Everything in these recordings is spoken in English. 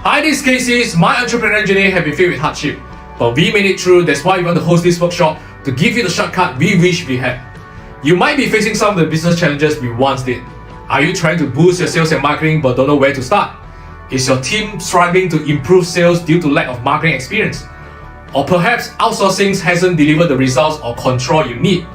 Hi, this is Casey. My entrepreneurial journey have been filled with hardship, but we made it through. That's why we want to host this workshop to give you the shortcut we wish we had. You might be facing some of the business challenges we once did. Are you trying to boost your sales and marketing but don't know where to start? Is your team struggling to improve sales due to lack of marketing experience? Or perhaps outsourcing hasn't delivered the results or control you need?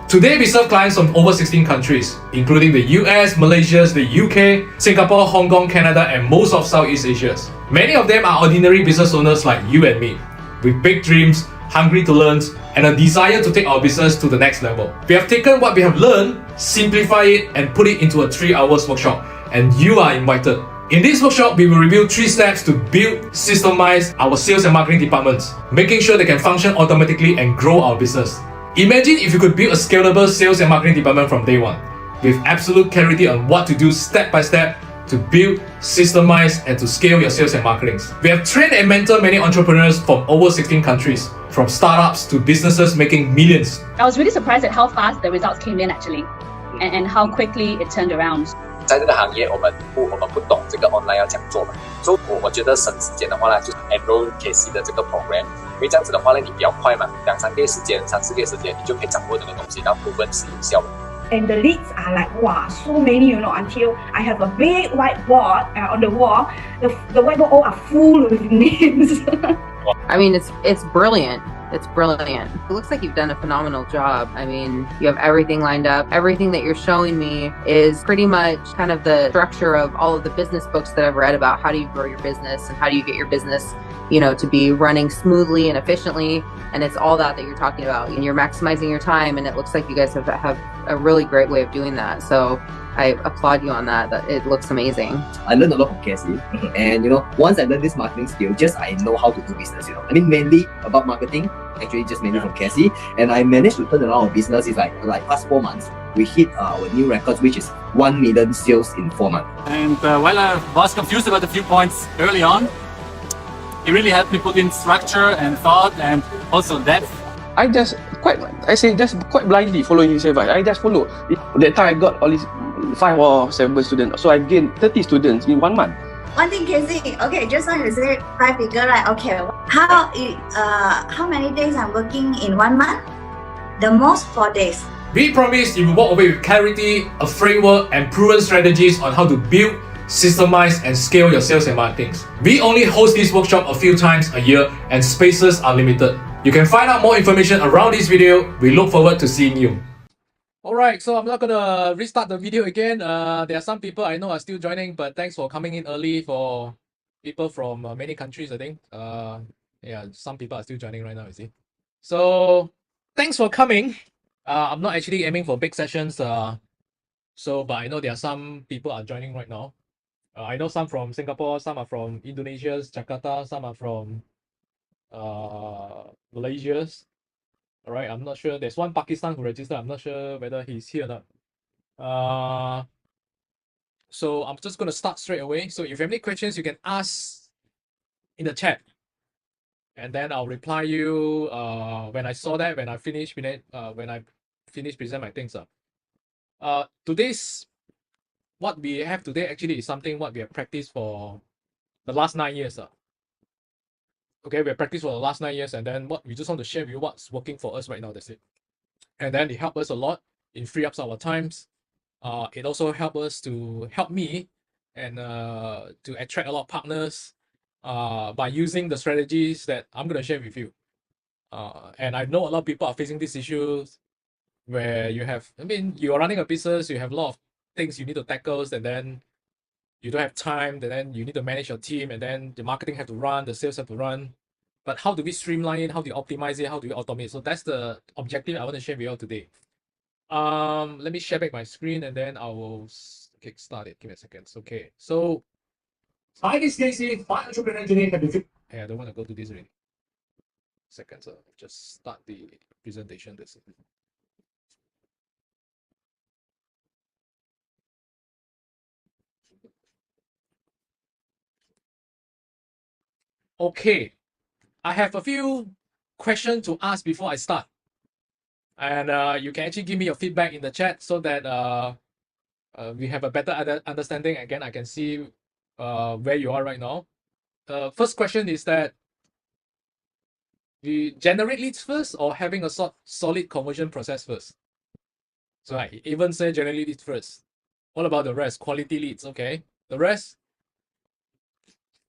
Today we serve clients from over 16 countries, including the US, Malaysia, the UK, Singapore, Hong Kong, Canada, and most of Southeast Asia. Many of them are ordinary business owners like you and me, with big dreams, hungry to learn, and a desire to take our business to the next level. We have taken what we have learned, simplify it, and put it into a 3-hour workshop, and you are invited. In this workshop, we will review 3 steps to build, systemize our sales and marketing departments, making sure they can function automatically and grow our business. Imagine if you could build a scalable sales and marketing department from day one, with absolute clarity on what to do step by step to build, systemize, and to scale your sales and marketing. We have trained and mentored many entrepreneurs from over 16 countries, from startups to businesses making millions. I was really surprised at how fast the results came in actually, and how quickly it turned around. 在这个行业，我们不懂这个 online 要怎样做嘛，所以我觉得省时间的话呢，就是 enroll Casey 的这个 program， 因为这样子的话呢，你比较快嘛，2-3个月时间，3-4个月时间，你就可以掌握这个东西，然后部分是有效的。 And the leads are like, wow, so many, until I have a big whiteboard on the wall. The whiteboard all are full with names. I mean, it's brilliant. It's brilliant. It looks like you've done a phenomenal job. I mean, you have everything lined up. Everything that you're showing me is pretty much kind of the structure of all of the business books that I've read about how do you grow your business and how do you get your business, to be running smoothly and efficiently. And it's all that you're talking about. And you're maximizing your time. And it looks like you guys have a really great way of doing that. So I applaud you on that. That it looks amazing. I learned a lot from Casey, and once I learned this marketing skill, I know how to do business. I mean, mainly about marketing, actually just mainly from Casey, and I managed to turn around our business. It's like past 4 months, we hit our new records, which is 1 million sales in 4 months. And while I was confused about a few points early on, it really helped me put in structure and thought and also depth. I just quite blindly following his advice. I just follow. That time I got all these 5 or 7 students, so I gained 30 students in 1 month. One thing, Casey. Okay, just now you said 5 figure, right? Okay, how many days I'm working in 1 month? The most 4 days. We promise you will walk away with clarity, a framework, and proven strategies on how to build, systemize, and scale your sales and marketing. We only host this workshop a few times a year, and spaces are limited. You can find out more information around this video. We look forward to seeing you. Alright, so I'm not gonna restart the video again. There are some people I know are still joining, but thanks for coming in early for people from many countries, I think. Yeah, some people are still joining right now, you see. So, thanks for coming. I'm not actually aiming for big sessions, but I know there are some people are joining right now. I know some from Singapore, some are from Indonesia, Jakarta, some are from Malaysia. All right, I'm not sure. There's one Pakistan who registered. I'm not sure whether he's here or not. So I'm just going to start straight away. So if you have any questions, you can ask in the chat, and then I'll reply you when I saw that, when I finish present my things. Today's what we have today actually is something what we have practiced for the last 9 years. Okay, we have practiced for the last 9 years, and then what we just want to share with you what's working for us right now. That's it. And then it helped us a lot in free ups our times. It also help me and to attract a lot of partners by using the strategies that I'm gonna share with you. And I know a lot of people are facing these issues where you are running a business, you have a lot of things you need to tackle, and then you don't have time, and then you need to manage your team, and then the marketing have to run, the sales have to run. But how do we streamline it? How do we optimize it? How do we automate? So that's the objective I want to share with you all today. Let me share back my screen and then I will kickstart it. Give me a second. Okay. So hi, this is Casey. My entrepreneurial journey have been I don't want to go to this already. Second, so just start the presentation. This. Okay, I have a few questions to ask before I start. And you can actually give me your feedback in the chat so that we have a better understanding. Again, I can see where you are right now. first question is that you generate leads first or having a solid conversion process first? So I even say generate leads first. What about the rest? Quality leads, okay. The rest?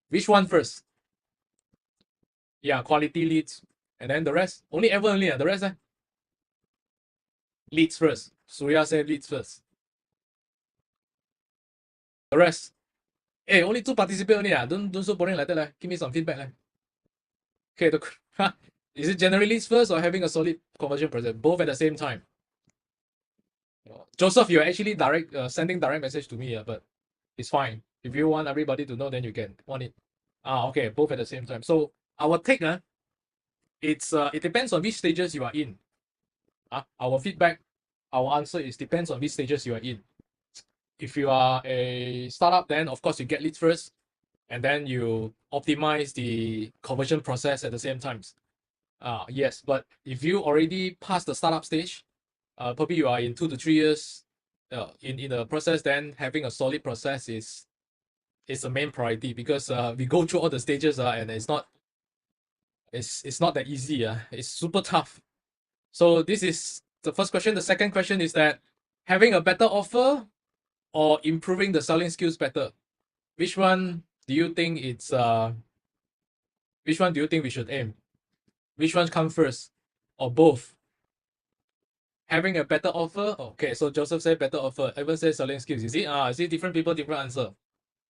Which one first? Yeah, quality leads. And then the rest? Only Evan only, the rest? Leads first. Surya said leads first. The rest? Hey, only 2 participants only. Don't so boring like that. Give me some feedback. Okay, is it generally leads first or having a solid conversion process? Both at the same time. Joseph, you're actually sending direct message to me, but it's fine. If you want everybody to know, then you can want it. Okay, both at the same time. So our take, it depends on which stages you are in. Our feedback, our answer is depends on which stages you are in. If you are a startup, then of course you get leads first, and then you optimize the conversion process at the same time. Yes, but if you already passed the startup stage, probably you are in 2 to 3 years in the process, then having a solid process is the main priority, because we go through all the stages and it's not that easy. It's super tough. So this is the first question. The second question is that having a better offer or improving the selling skills better. Which one do you think which one do you think we should aim? Which one comes first? Or both? Having a better offer? Okay, so Joseph said better offer. Evan says selling skills. You see, different people, different answer.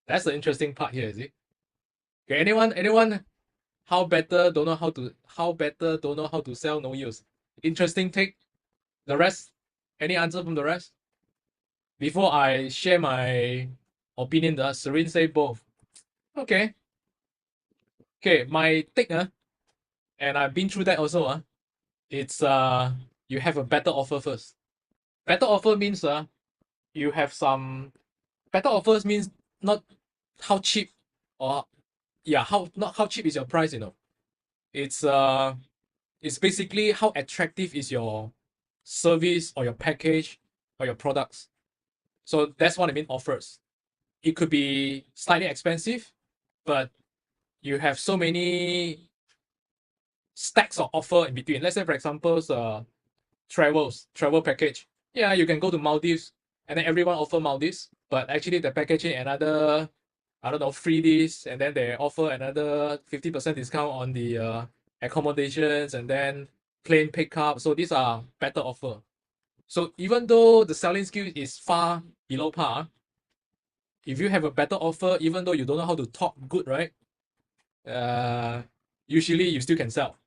That's the interesting part here, is it? Okay, anyone how better don't know how to sell, no use. Interesting take. The rest? Any answer from the rest? Before I share my opinion, Serene say both. Okay. Okay, my take, and I've been through that also, it's you have a better offer first. Better offer means you have some better offers means not how cheap or not how cheap is your price, It's basically how attractive is your service or your package or your products. So that's what I mean offers. It could be slightly expensive, but you have so many stacks of offer in between. Let's say, for example, travel package. Yeah, you can go to Maldives and then everyone offer Maldives, but actually the packaging another, I don't know, free this, and then they offer another 50% discount on the accommodations and then plane pickup. So these are better offer. So even though the selling skill is far below par, if you have a better offer, even though you don't know how to talk good, right? Usually you still can sell.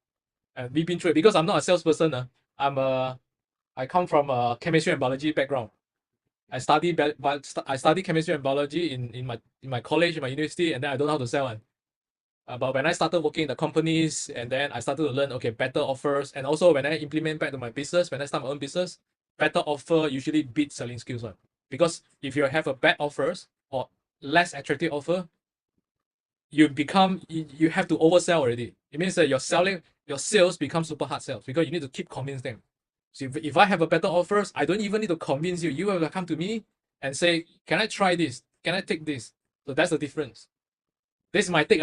And we've been through it because I'm not a salesperson. I come from a chemistry and biology background. I study chemistry and biology in my college, in my university, and then I don't know how to sell. But when I started working in the companies, and then I started to learn, okay, better offers, and also when I implement back to my business, when I start my own business, better offer usually beats selling skills. Because if you have a bad offers or less attractive offer, you have to oversell already. It means that your sales become super hard sales because you need to keep convincing them. So if I have a better offers, I don't even need to convince you. You have to come to me and say, can I try this? Can I take this? So that's the difference. This is my take,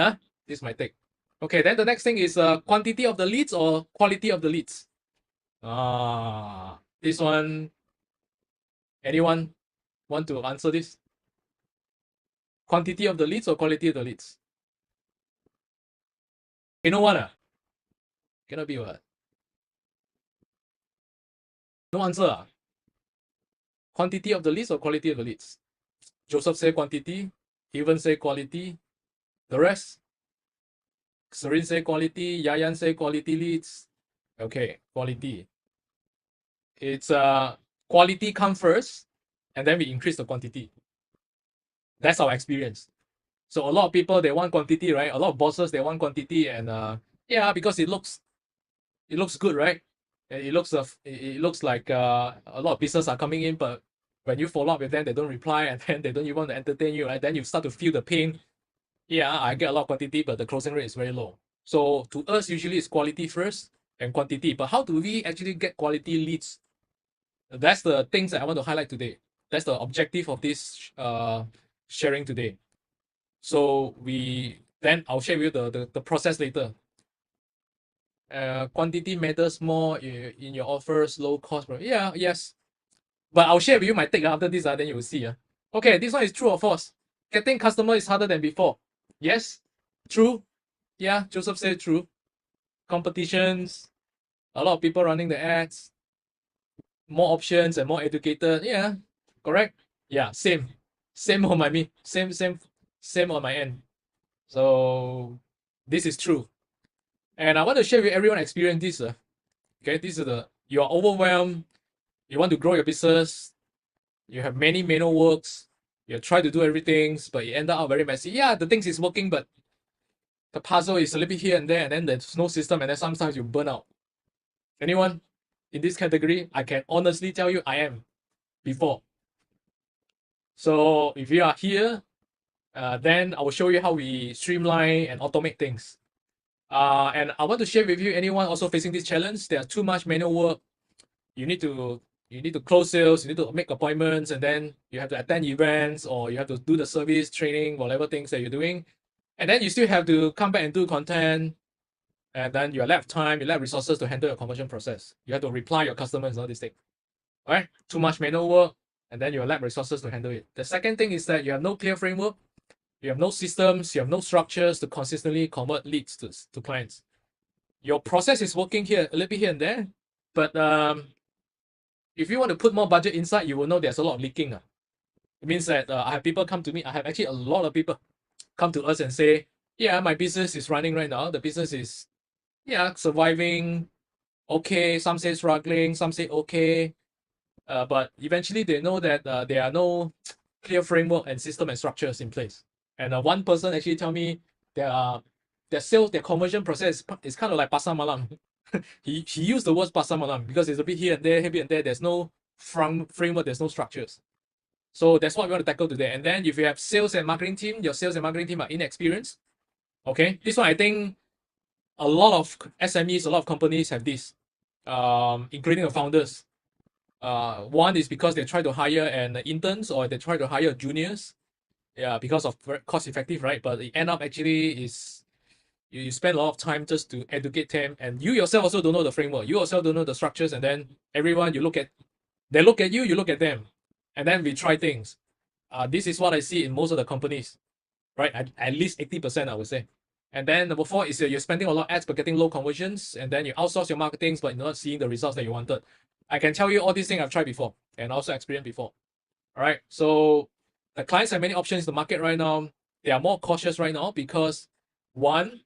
This is my take. Okay, then the next thing is quantity of the leads or quality of the leads. This one, anyone want to answer this? Quantity of the leads or quality of the leads? You know what? Cannot be what? No answer. Quantity of the leads or quality of the leads? Joseph say quantity. Evan say quality. The rest? Serene say quality. Yayan say quality leads. Okay, quality. It's quality come first, and then we increase the quantity. That's our experience. So a lot of people, they want quantity, right? A lot of bosses, they want quantity, and because it looks good, right? It looks like a lot of business are coming in, but when you follow up with them, they don't reply, and then they don't even want to entertain you, right? Then you start to feel the pain. Yeah, I get a lot of quantity, but the closing rate is very low. So to us, usually it's quality first and quantity. But how do we actually get quality leads? That's the things that I want to highlight today. That's the objective of this sharing today. So then I'll share with you the process later. Quantity matters more in your offers, low cost. Yeah, yes. But I'll share with you my take after this, then you will see. Okay, this one is true or false. Getting customer is harder than before. Yes, true. Yeah, Joseph said true. Competitions, a lot of people running the ads, more options and more educated. Yeah, correct. Yeah, same on my same on my end. So this is true, and I want to share with everyone experience this. Okay, this is you are overwhelmed. You want to grow your business. You have many manual works. You try to do everything, but it ended up very messy. Yeah, the things is working, but the puzzle is a little bit here and there, and then there's no system, and then sometimes you burn out. Anyone in this category? I can honestly tell you I am before. So if you are here, then I will show you how we streamline and automate things. And I want to share with you, anyone also facing this challenge, there's too much manual work. You need to close sales, you need to make appointments, and then you have to attend events, or you have to do the service, training, whatever things that you're doing. And then you still have to come back and do content. And then you lack time, you lack resources to handle your conversion process. You have to reply your customers and all these things. All right? Too much manual work, and then you lack resources to handle it. The second thing is that you have no clear framework, you have no systems, you have no structures to consistently convert leads to clients. Your process is working here, a little bit here and there, but if you want to put more budget inside, you will know there's a lot of leaking. It means that I have people come to me. I have actually a lot of people come to us and say, yeah, my business is running right now. The business is, yeah, surviving. Okay, some say struggling, some say okay. But eventually they know that there are no clear framework and system and structures in place. And one person actually tell me their sales, their conversion process is kind of like pasar malam. he used the words pasar malam because it's a bit here and there, there's no framework, there's no structures. So that's what we want to tackle today. And then if you have sales and marketing team, your sales and marketing team are inexperienced. Okay, this one I think a lot of SMEs, a lot of companies have this, including the founders. One is because they try to hire an interns, or they try to hire juniors. Yeah, because of cost effective, right? But it end up actually is you spend a lot of time just to educate them, and you yourself also don't know the framework. You yourself don't know the structures, and then everyone they look at you, you look at them, and then we try things. This is what I see in most of the companies, right? At least 80%, I would say. And then number 4 is you're spending a lot of ads but getting low conversions, and then you outsource your marketing but you're not seeing the results that you wanted. I can tell you all these things I've tried before and also experienced before. All right, so the clients have many options in the market right now. They are more cautious right now because 1,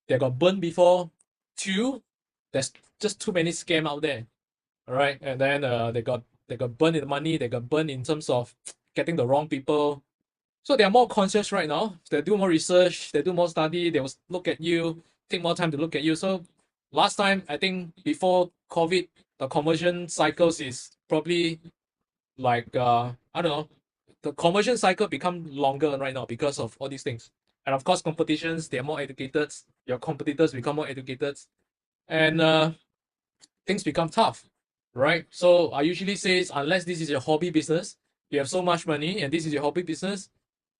they got burned before. 2, there's just too many scams out there. All right, and then they got burned in money. They got burned in terms of getting the wrong people. So they are more conscious right now. They do more research. They do more study. They will look at you, take more time to look at you. So last time, I think before COVID, the conversion cycles is probably like I don't know. The conversion cycle become longer right now because of all these things. And of course, competitions, they are more educated. Your competitors become more educated. And things become tough, right? So I usually say, unless this is your hobby business, you have so much money and this is your hobby business,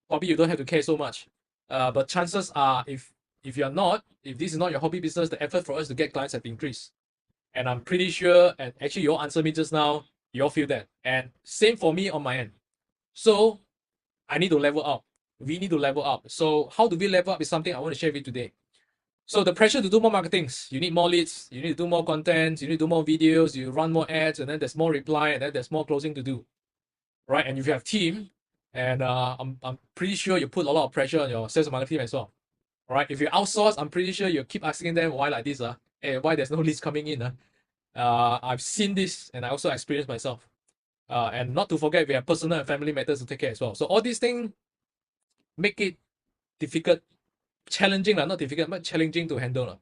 probably you don't have to care so much. But chances are, if this is not your hobby business, the effort for us to get clients have increased. And I'm pretty sure, and actually you all answered me just now, you all feel that. And same for me on my end. So I need to level up. We need to level up. So how do we level up is something I want to share with you today. So the pressure to do more marketings, you need more leads, you need to do more content, you need to do more videos, you run more ads, and then there's more reply, and then there's more closing to do, right? And if you have team, and I'm pretty sure you put a lot of pressure on your sales and marketing team as well, all right? If you outsource, I'm pretty sure you keep asking them why like this, hey, why there's no leads coming in, I've seen this, and I also experienced myself. And not to forget, we have personal and family matters to take care as well. So all these things make it difficult, challenging, not difficult, but challenging to handle.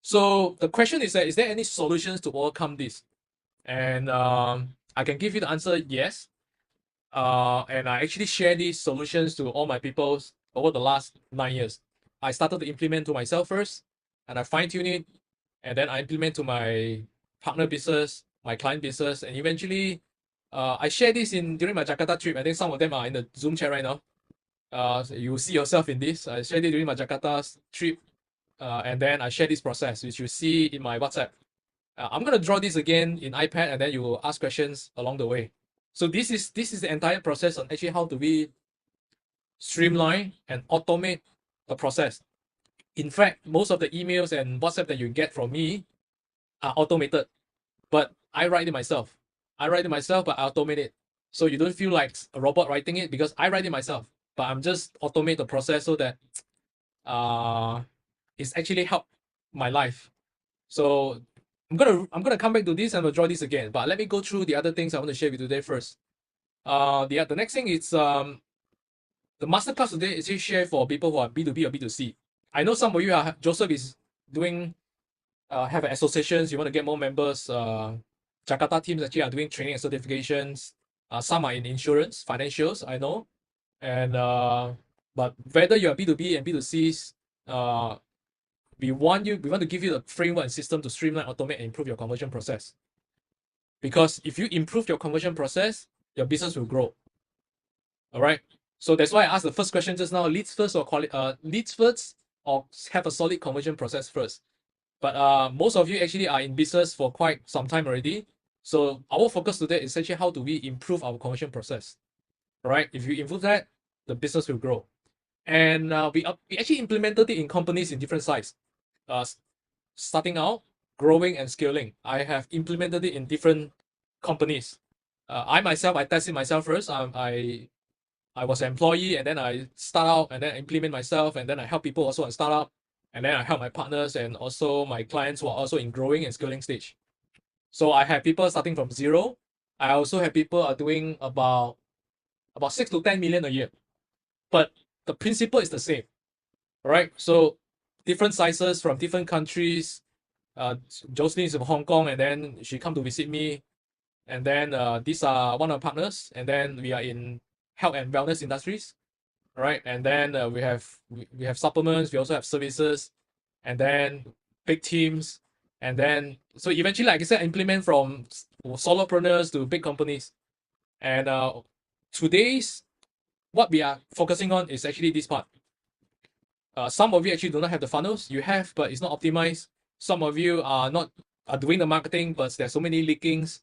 So the question is there any solutions to overcome this? And I can give you the answer, yes. And I actually share these solutions to all my people over the last 9 years. I started to implement to myself first, and I fine-tune it, and then I implement to my partner business, my client business, and eventually I share this during my Jakarta trip. I think some of them are in the Zoom chat right now. So you see yourself in this. I shared it during my Jakarta trip, and then I share this process, which you see in my WhatsApp. I'm gonna draw this again in iPad, and then you will ask questions along the way. So this is the entire process on actually how do we streamline and automate the process. In fact, most of the emails and WhatsApp that you get from me are automated, but I write it myself. I write it myself, but I automate it. So you don't feel like a robot writing it because I write it myself, but I'm just automate the process so that it's actually helped my life. So I'm gonna come back to this and I'll draw this again. But let me go through the other things I want to share with you today first. The next thing is the masterclass today is share for people who are B2B or B2C. I know some of you are Joseph is doing have associations, you want to get more members. Jakarta teams actually are doing training and certifications. Some are in insurance, financials, I know. And but whether you're B2B and B2Cs, we want to give you the framework and system to streamline, automate, and improve your conversion process. Because if you improve your conversion process, your business will grow. All right. So that's why I asked the first question just now: leads first or leads first, or have a solid conversion process first. But most of you actually are in business for quite some time already. So our focus today is actually how do we improve our conversion process. All right. If you improve that, the business will grow. And we actually implemented it in companies in different sizes. Starting out, growing, and scaling. I have implemented it in different companies. I tested myself first. I was an employee, and then I start out, and then I implement myself, and then I help people also on startup, and then I help my partners and also my clients who are also in growing and scaling stage. So I have people starting from zero. I also have people are doing about 6 to 10 million a year, but the principle is the same. All right. So different sizes from different countries. Jocelyn is from Hong Kong, and then she come to visit me, and then these are one of our partners, and then we are in health and wellness industries, right? And then we have supplements, we also have services, and then big teams, and then so eventually, like I said, implement from solopreneurs to big companies. And today's what we are focusing on is actually this part. Some of you actually do not have the funnels. You have, but it's not optimized. Some of you are doing the marketing, but there's so many leakings.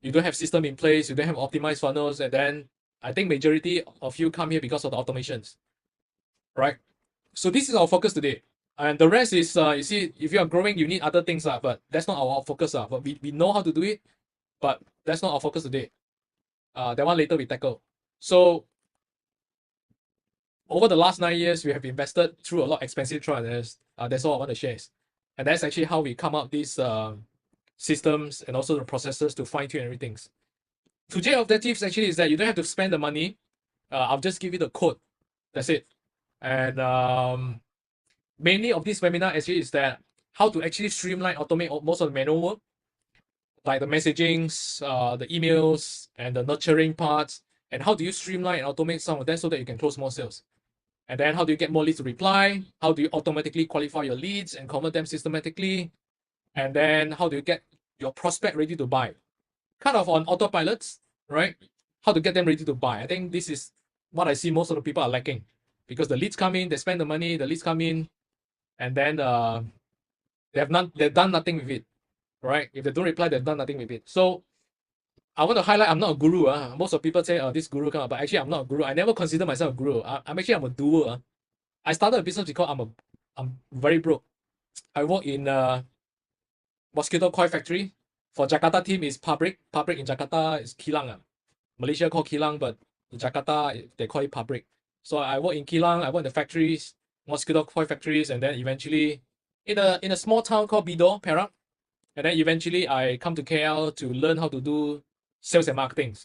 You don't have system in place. You don't have optimized funnels, and then I think majority of you come here because of the automations, right? So this is our focus today, and the rest is you see, if you are growing, you need other things, but that's not our focus. But we know how to do it, but that's not our focus today. That one later we tackle. So over the last 9 years, we have invested through a lot of expensive trials. That's all I want to share. And that's actually how we come up these systems and also the processes to fine tune everything. Today's objectives actually is that you don't have to spend the money. I'll just give you the code. That's it. And mainly of this webinar actually is that how to actually streamline, automate most of the manual work, like the messagings, the emails, and the nurturing parts, and how do you streamline and automate some of them so that you can close more sales. And then how do you get more leads to reply? How do you automatically qualify your leads and convert them systematically? And then how do you get your prospect ready to buy? Kind of on autopilots, right? How to get them ready to buy. I think this is what I see most of the people are lacking, because the leads come in, they spend the money, the leads come in, and then they've done nothing with it, right? If they don't reply, they've done nothing with it. So I want to highlight, I'm not a guru. Most of people say, oh, this guru come, but actually I'm not a guru. I never consider myself a guru. I'm a doer. I started a business because I'm very broke. I work in mosquito coil factory. For Jakarta team is Pabrik. Pabrik in Jakarta is Kilang. Malaysia call Kilang, but in Jakarta they call it Pabrik. So I work in Kilang. I work in the factories, mosquito coil factories, and then eventually in a small town called Bidor, Perak. And then eventually I come to KL to learn how to do sales and marketing.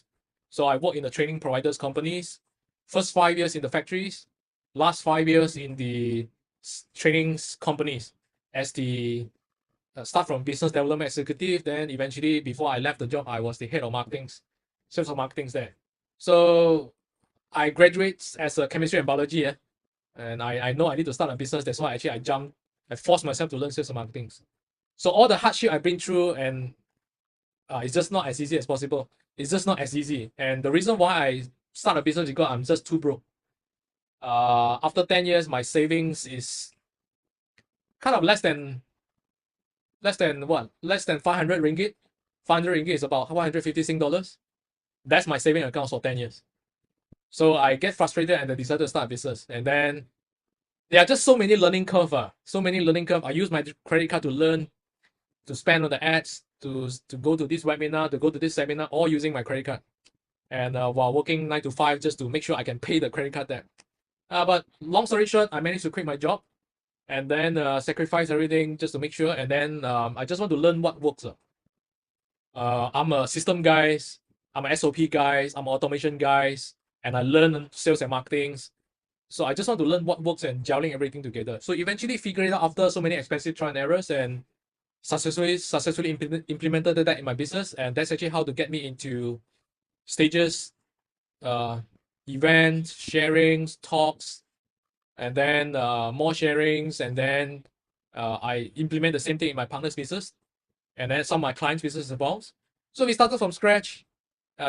So I work in the training providers companies. First 5 years in the factories, last 5 years in the trainings companies as the start from business development executive. Then eventually, before I left the job, I was the head of marketing, sales of marketing there. So I graduate as a chemistry and biology, and I know I need to start a business. That's why actually I forced myself to learn sales and marketing. So all the hardship I've been through, and it's just not as easy as possible. It's just not as easy. And the reason why I start a business is because I'm just too broke. After 10 years, my savings is kind of less than what? Less than 500 ringgit. 500 ringgit is about 150 Sing dollars. That's my saving account for 10 years. So I get frustrated and I decided to start a business. And then there are just so many learning curve. So many learning curve. I use my credit card to learn, to spend on the ads, to go to this webinar, to go to this seminar, all using my credit card. And while working 9 to 5 just to make sure I can pay the credit card debt. But long story short, I managed to quit my job and then sacrifice everything just to make sure. And then I just want to learn what works. I'm a system guys, I'm a SOP guys, I'm automation guys, and I learn sales and marketing. So I just want to learn what works and gelling everything together. So eventually figure it out after so many expensive trial and errors and successfully implemented that in my business. And that's actually how to get me into stages, events, sharings, talks, and then more sharings. And then I implement the same thing in my partner's business and then some of my clients' business as well. So we started from scratch.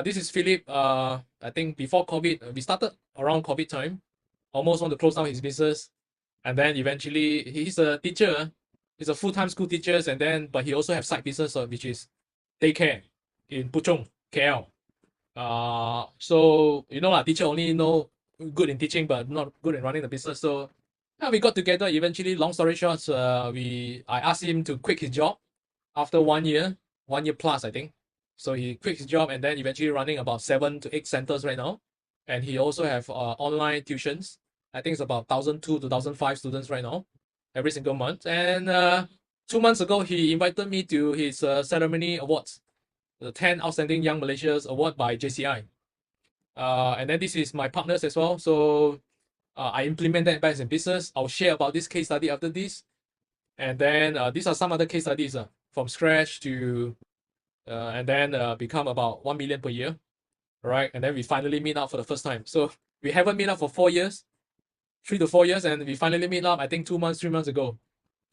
This is Philip. I think before COVID, we started around COVID time. Almost want to close down his business, and then eventually he's a teacher. He's a full-time school teacher, and then but he also have side business, which is daycare in Puchong, KL. So you know, teacher only know good in teaching, but not good in running the business. So we got together. Eventually, long story short, I asked him to quit his job after 1 year plus, I think. So he quit his job and then eventually running about 7 to 8 centers right now. And he also have online tuitions. I think it's about 1,002 to 1,005 students right now, every single month. And 2 months ago, he invited me to his ceremony awards, the 10 Outstanding Young Malaysians Award by JCI. And then this is my partners as well. So I implement that back in business. I'll share about this case study after this. And then these are some other case studies from scratch to, and then become about 1 million per year. Right, and then we finally meet up for the first time. So we haven't met up for 4 years, 3 to 4 years, and we finally meet up, I think 2 months, 3 months ago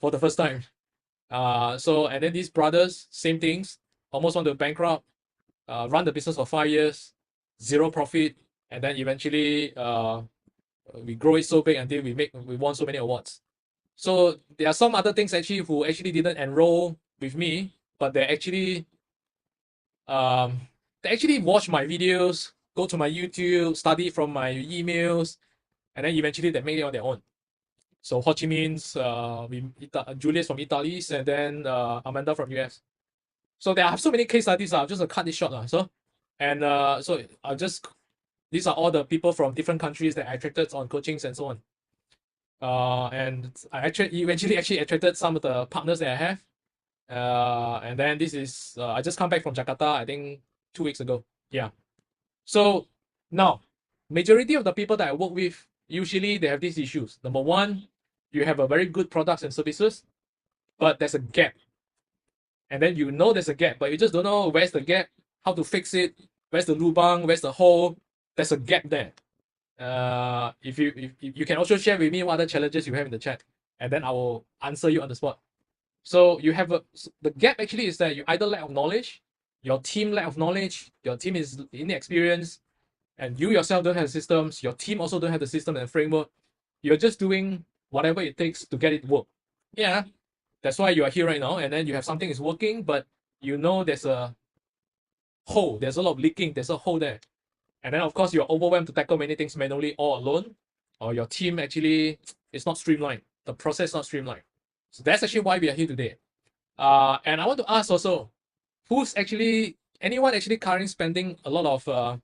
for the first time. And then these brothers, same things, almost want to bankrupt, run the business for 5 years, 0 profit, and then eventually we grow it so big until we won so many awards. So there are some other things actually who actually didn't enroll with me, but they actually watch my videos, go to my YouTube, study from my emails, and then eventually they make it on their own. So Ho Chi Minh's, Julius from Italy, and then Amanda from US. So there are so many case studies. I'll just cut this short. These are all the people from different countries that I attracted on coachings and so on. And I eventually attracted some of the partners that I have. And then this is, I just come back from Jakarta, I think 2 weeks ago. Yeah. So now, majority of the people that I work with, usually they have these issues. Number one, you have a very good products and services, but there's a gap. And then you know there's a gap, but you just don't know where's the gap, how to fix it, where's the lubang, where's the hole. There's a gap there. If you can also share with me what other challenges you have in the chat, and then I will answer you on the spot. So you have the gap actually is that you either lack of knowledge, your team lack of knowledge, your team is inexperienced, and you yourself don't have systems, your team also don't have the system and framework. You're just doing whatever it takes to get it work. Yeah, that's why you are here right now, and then you have something is working, but you know there's a hole, there's a lot of leaking, there's a hole there. And then of course you're overwhelmed to tackle many things manually all alone, or your team actually is not streamlined, the process is not streamlined. So that's actually why we are here today. And I want to ask also, anyone actually currently spending a lot of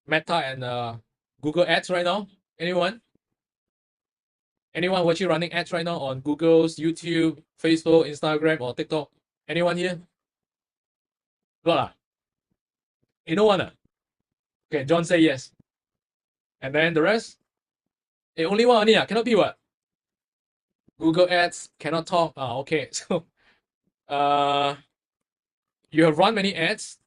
Meta and Google ads right now? Anyone? Anyone who actually running ads right now on Google's, YouTube, Facebook, Instagram, or TikTok? Anyone here? Not no one. Okay, John say yes. And then the rest? Only one only, cannot be what? Google ads, cannot talk. Okay. So you have run many ads.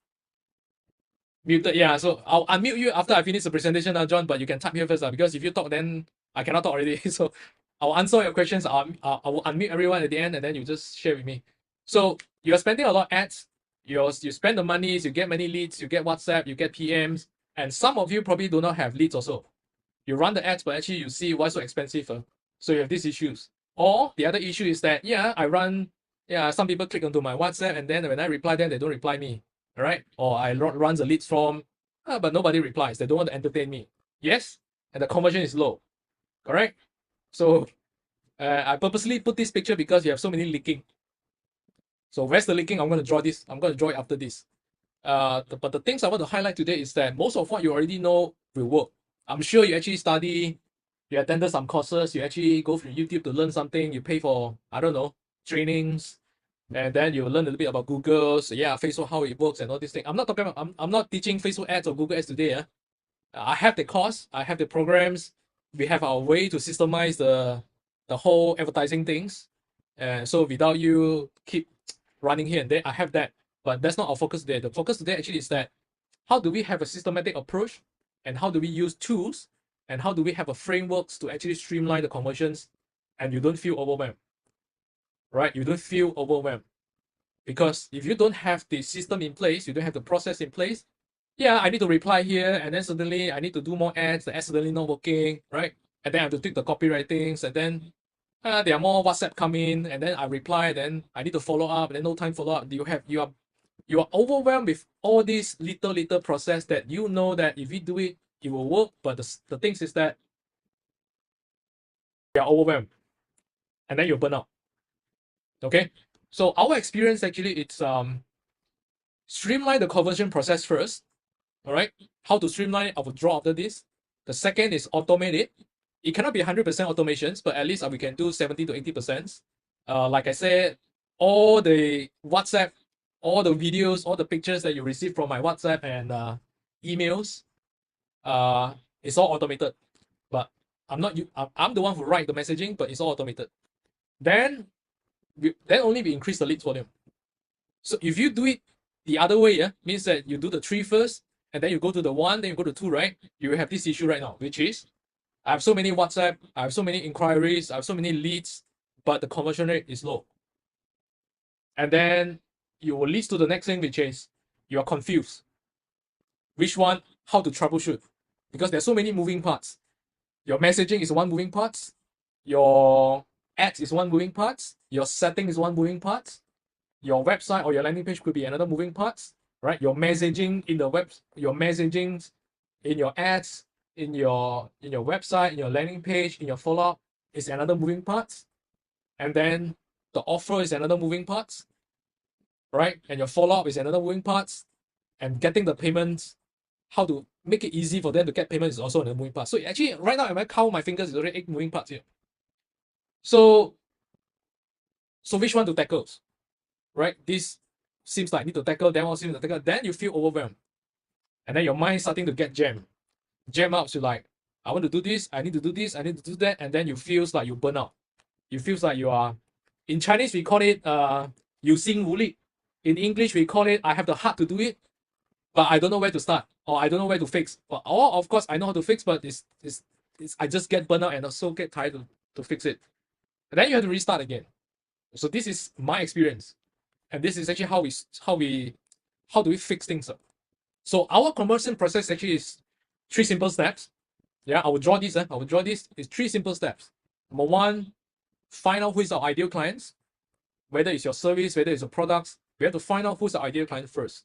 Muted, yeah. So I'll unmute you after I finish the presentation now, John, but you can type here first, because if you talk, then I cannot talk already. So I'll answer your questions. I will unmute everyone at the end, and then you just share with me. So you're spending a lot of ads. You spend the monies, you get many leads, you get WhatsApp, you get PMs, and some of you probably do not have leads also. You run the ads, but actually you see why so expensive. So you have these issues. Or the other issue is that, some people click onto my WhatsApp and then when I reply them, they don't reply me. All right? Or I run the leads form, but nobody replies. They don't want to entertain me. Yes? And the conversion is low. Correct? So I purposely put this picture because you have so many leaking. So where's the leaking? I'm going to draw this. I'm going to draw it after this. But the things I want to highlight today is that most of what you already know will work. I'm sure you actually study, you attended some courses, you actually go through YouTube to learn something, you pay for, I don't know, trainings, and then you learn a little bit about Google, so Facebook, how it works and all these things. I'm not talking about, I'm not teaching Facebook ads or Google ads today. I have the course, I have the programs, we have our way to systemize the whole advertising things. And so without you keep running here and there, I have that. But that's not our focus today. The focus today actually is that how do we have a systematic approach and how do we use tools and how do we have a frameworks to actually streamline the conversions and you don't feel overwhelmed, right? You don't feel overwhelmed because if you don't have the system in place, you don't have the process in place. I need to reply here and then suddenly I need to do more ads, the ads suddenly not working, right? And then I have to tweak the copywritings and then there are more WhatsApp come in and then I reply, then I need to follow up and then no time follow up. You are overwhelmed with all these little process that you know that if you do it, it will work. But the things is that you are overwhelmed and then you burn out. Okay. So our experience actually, it's streamline the conversion process first. All right. How to streamline it, I will draw after this. The second is automate it. It cannot be 100% automations, but at least we can do 70 to 80%. Like I said, all the WhatsApp, all the videos, all the pictures that you receive from my WhatsApp and emails, it's all automated. But I'm the one who write the messaging, but it's all automated. Then only we increase the leads volume. So if you do it the other way, means that you do the 3 first, and then you go to the 1, then you go to 2, right? You have this issue right now, which is I have so many WhatsApp, I have so many inquiries, I have so many leads, but the conversion rate is low. And then you will lead to the next thing, which is you're confused. Which one, how to troubleshoot? Because there's so many moving parts. Your messaging is one moving part, your ads is one moving part, your setting is one moving part, your website or your landing page could be another moving part, right? Your messaging in the web, your messaging in your ads, in your website, in your landing page, in your follow-up is another moving part. And then the offer is another moving part, right? And your follow-up is another moving part. And getting the payments, how to make it easy for them to get payments is also another moving part. So actually, right now, if I count my fingers, it's already 8 moving parts here. So which one to tackle, right? This seems like I need to tackle, that one seems to tackle. Then you feel overwhelmed. And then your mind starting to get jammed. Jam up to like, I want to do this, I need to do this, I need to do that. And then you feel like you burn out. You feel like you are, in Chinese, we call it, 有心无力. In English, we call it, I have the heart to do it, but I don't know where to start, or I don't know where to fix. Or of course, I know how to fix, but I just get burnt out and also get tired to fix it. And then you have to restart again. So this is my experience. And this is actually how do we fix things up. So our conversion process actually is 3 simple steps. I will draw this. It's 3 simple steps. Number 1, find out who is our ideal clients. Whether it's your service, whether it's your products, we have to find out who's the ideal client first.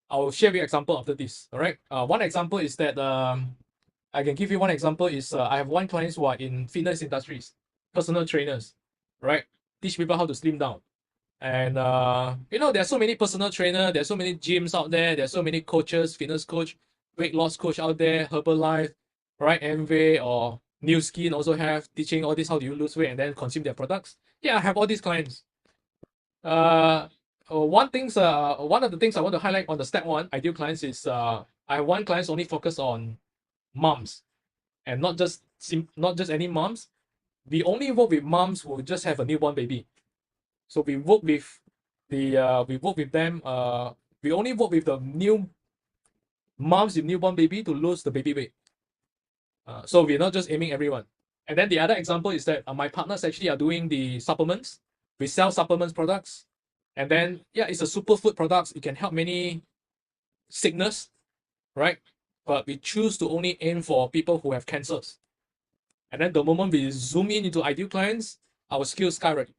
I will share with you an example after this. All right. One example is that I can give you one example is I have one client who are in fitness industries, personal trainers, right? Teach people how to slim down. And there's so many personal trainers, there's so many gyms out there, there's so many coaches, fitness coach, weight loss coach out there, Herbalife, right? Amway or New Skin also have teaching all this, how do you lose weight and then consume their products. I have all these clients. One of the things I want to highlight on the step 1, ideal clients, is I have one client only focus on moms, and not just any moms. We only work with moms who just have a newborn baby. So we work with them. We only work with the new moms with newborn baby to lose the baby weight. So we're not just aiming everyone. And then the other example is that my partners actually are doing the supplements. We sell supplements products. And then, it's a superfood products. It can help many sickness, right? but we choose to only aim for people who have cancers. And then the moment we zoom in into ideal clients, our skills skyrocket.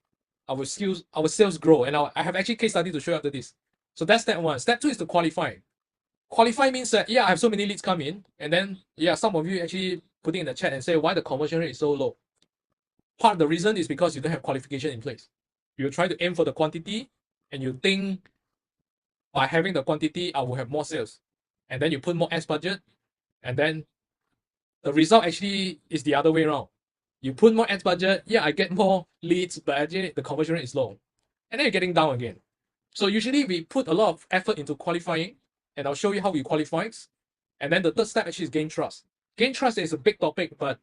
Our sales grow. And I have actually case study to show you after this. So that's step one. Step two is to qualify. Qualify means that, yeah, I have so many leads come in. And then, yeah, some of you actually putting in the chat and say why the conversion rate is so low. Part of the reason is because you don't have qualification in place. You try to aim for the quantity and you think by having the quantity, I will have more sales. And then you put more ads budget, and then the result actually is the other way around. You put more ads budget, yeah, I get more leads, but actually the conversion rate is low. And then you're getting down again. So usually we put a lot of effort into qualifying, and I'll show you how we qualify. And then the third step actually is gain trust. Gain trust is a big topic, but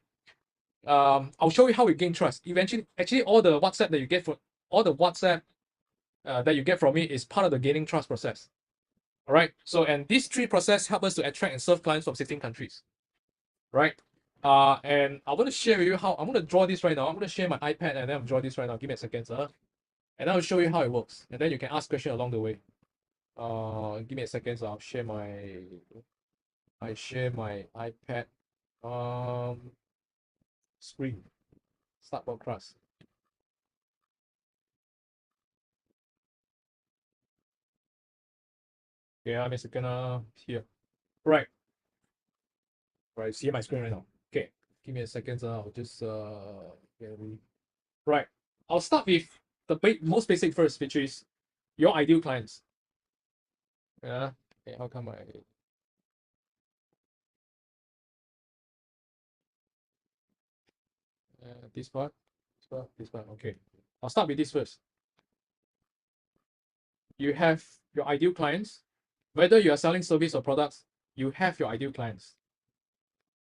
I'll show you how we gain trust. Eventually, actually all the WhatsApp that you get from me is part of the gaining trust process. All right. So, and these three processes help us to attract and serve clients from 16 countries. Right. And I want to share with you how I'm going to draw this right now. I'm going to share my iPad and then I'll draw this right now. Give me a second, sir. And I'll show you how it works. And then you can ask questions along the way. Give me a second. So I'll share my iPad screen. Start broadcast. Yeah, I'm a second here. Right. Right, see my screen right now. Okay, give me a second. I'll just right. I'll start with the most basic first, which is your ideal clients. Yeah. Okay, how come this part? Okay. I'll start with this first. You have your ideal clients. Whether you are selling service or products, you have your ideal clients.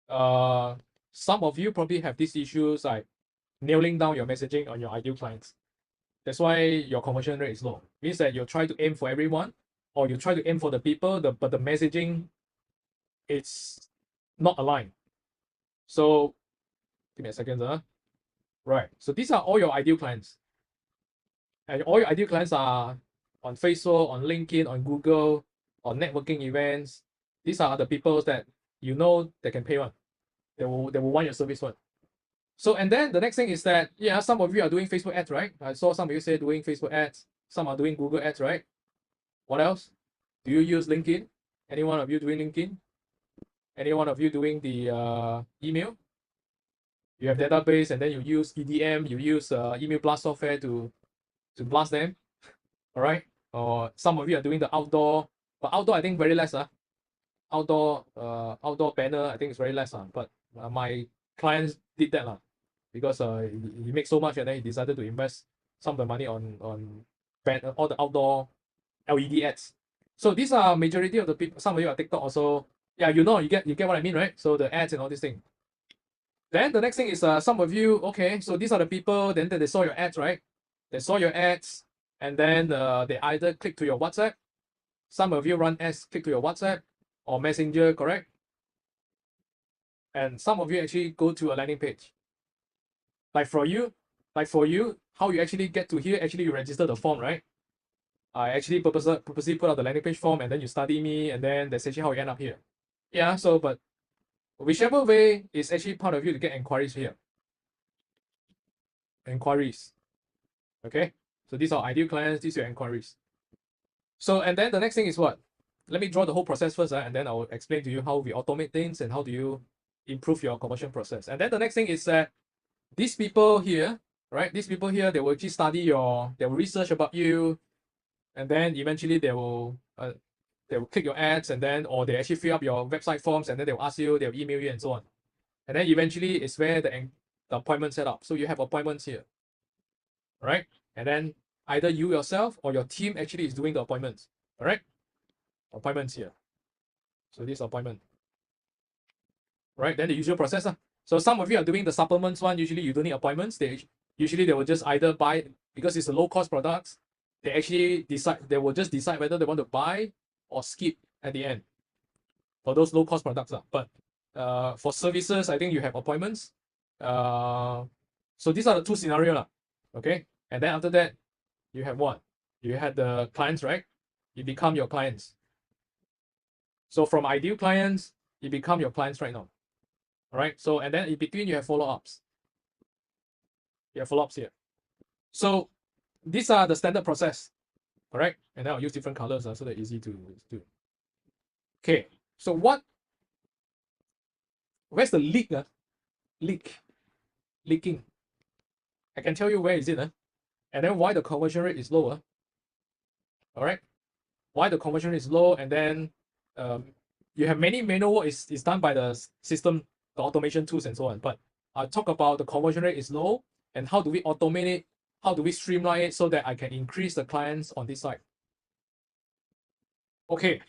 Some of you probably have these issues like nailing down your messaging on your ideal clients. That's why your conversion rate is low. Means that you try to aim for everyone, or you try to aim for the people, but the messaging it's not aligned. So give me a second, Right. So these are all your ideal clients. And all your ideal clients are on Facebook, on LinkedIn, on Google, on networking events. These are the people that you know they can pay one. They will want your service one. So, and then the next thing is that, yeah, some of you are doing Facebook ads, right? I saw some of you say doing Facebook ads. Some are doing Google ads, right? What else? Do you use LinkedIn? Any one of you doing LinkedIn? Any one of you doing the email? You have database and then you use EDM, you use email blast software to blast them. All right. Or some of you are doing the outdoor, but outdoor I think very less. Outdoor banner I think it's very less. But my clients did that because he makes so much and then he decided to invest some of the money on all the outdoor LED ads. So these are majority of the people. Some of you are TikTok also. Yeah, you get what I mean, right? So the ads and all these things. Then the next thing is some of you, okay, so these are the people, then they saw your ads, right? They saw your ads, and then they either click to your WhatsApp. Some of you run ads, click to your WhatsApp or Messenger, correct? And some of you actually go to a landing page. Like for you, how you actually get to here, actually you register the form, right? I actually purposely put out the landing page form and then you study me and then that's actually how you end up here. Yeah, so but whichever way is actually part of you to get inquiries here. Inquiries. Okay, so these are ideal clients, these are your inquiries. So, and then the next thing is what? Let me draw the whole process first, and then I'll explain to you how we automate things and how do you improve your conversion process. And then the next thing is that these people here, right? These people here, they will actually study they will research about you, and then eventually they will click your ads, and then or they actually fill up your website forms, and then they'll ask you, they'll email you, and so on. And then eventually it's where the appointment set up. So you have appointments here, right? And then either you yourself or your team actually is doing the appointments. All right, appointments here. So this appointment, right? Then the usual process. So some of you are doing the supplements one. Usually you don't need appointments. They will just either buy, because it's a low cost products. They will just decide whether they want to buy or skip at the end for those low cost products. But for services, I think you have appointments. So these are the two scenarios. Okay. And then after that, you have what? You had the clients, right? You become your clients. So from ideal clients, it become your clients right now. All right. So, and then in between you have follow-ups. You have follow-ups here. So these are the standard process. Correct. And then I'll use different colors so they're easy to do. Okay. So where's the leak? Leaking. I can tell you where is it. And then why the conversion rate is lower. All right. Why the conversion rate is low, and then you have many manual work is done by the system, the automation tools and so on. But I'll talk about the conversion rate is low and how do we automate it, how do we streamline it so that I can increase the clients on this side. Okay,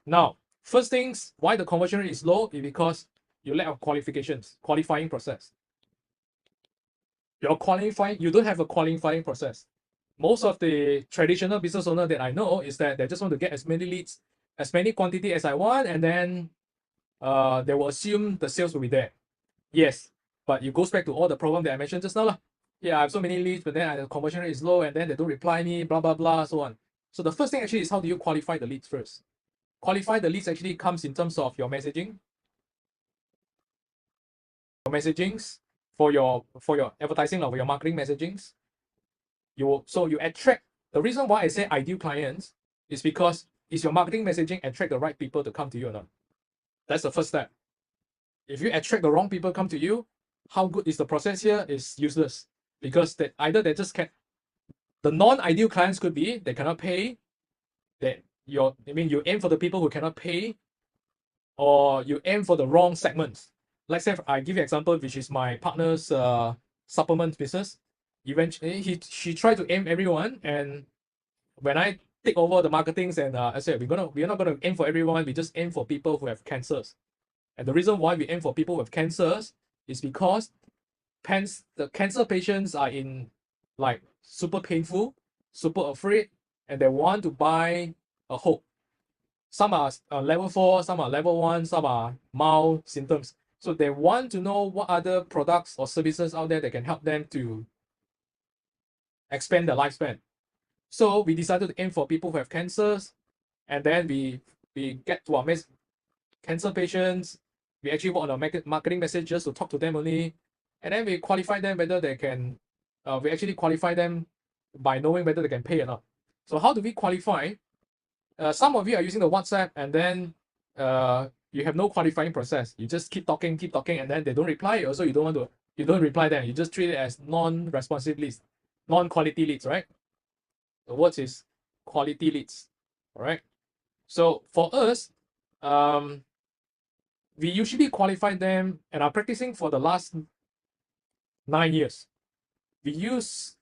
now first things why the conversion rate is low is because you lack of qualifying process. You don't have a qualifying process. Most of the traditional business owner that I know is that they just want to get as many leads, as many quantity as I want, and then they will assume the sales will be there. Yes, but it goes back to all the problem that I mentioned just now. Yeah, I have so many leads, but then the conversion rate is low, and then they don't reply me, blah, blah, blah, so on. So the first thing actually is how do you qualify the leads first? Qualify the leads actually comes in terms of your messaging. For your advertising or your marketing messagings. You attract. The reason why I say ideal clients is because is your marketing messaging attract the right people to come to you or not? That's the first step. If you attract the wrong people come to you, how good is the process here is useless, because either they just can't. The non-ideal clients could be they cannot pay. You aim for the people who cannot pay, or you aim for the wrong segments. Let's say I give you an example, which is my partner's supplement business. Eventually, she tried to aim everyone, and when I take over the marketings, and I said we're not gonna aim for everyone. We just aim for people who have cancers. And the reason why we aim for people who have cancers is because the cancer patients are in like super painful, super afraid, and they want to buy a hope. Some are level 4, some are level 1, some are mild symptoms. So they want to know what other products or services out there that can help them to expand their lifespan. So we decided to aim for people who have cancers, and then we get to our cancer patients. We actually work on our marketing messages to talk to them only, and then we qualify them whether they can. We actually qualify them by knowing whether they can pay or not. So how do we qualify? Some of you are using the WhatsApp, and then you have no qualifying process. You just keep talking, and then they don't reply. Also, you don't reply them. You just treat it as non-responsive leads, non-quality leads, right? The word is quality leads. All right. So for us, we usually qualify them, and are practicing for the last 9 years. We use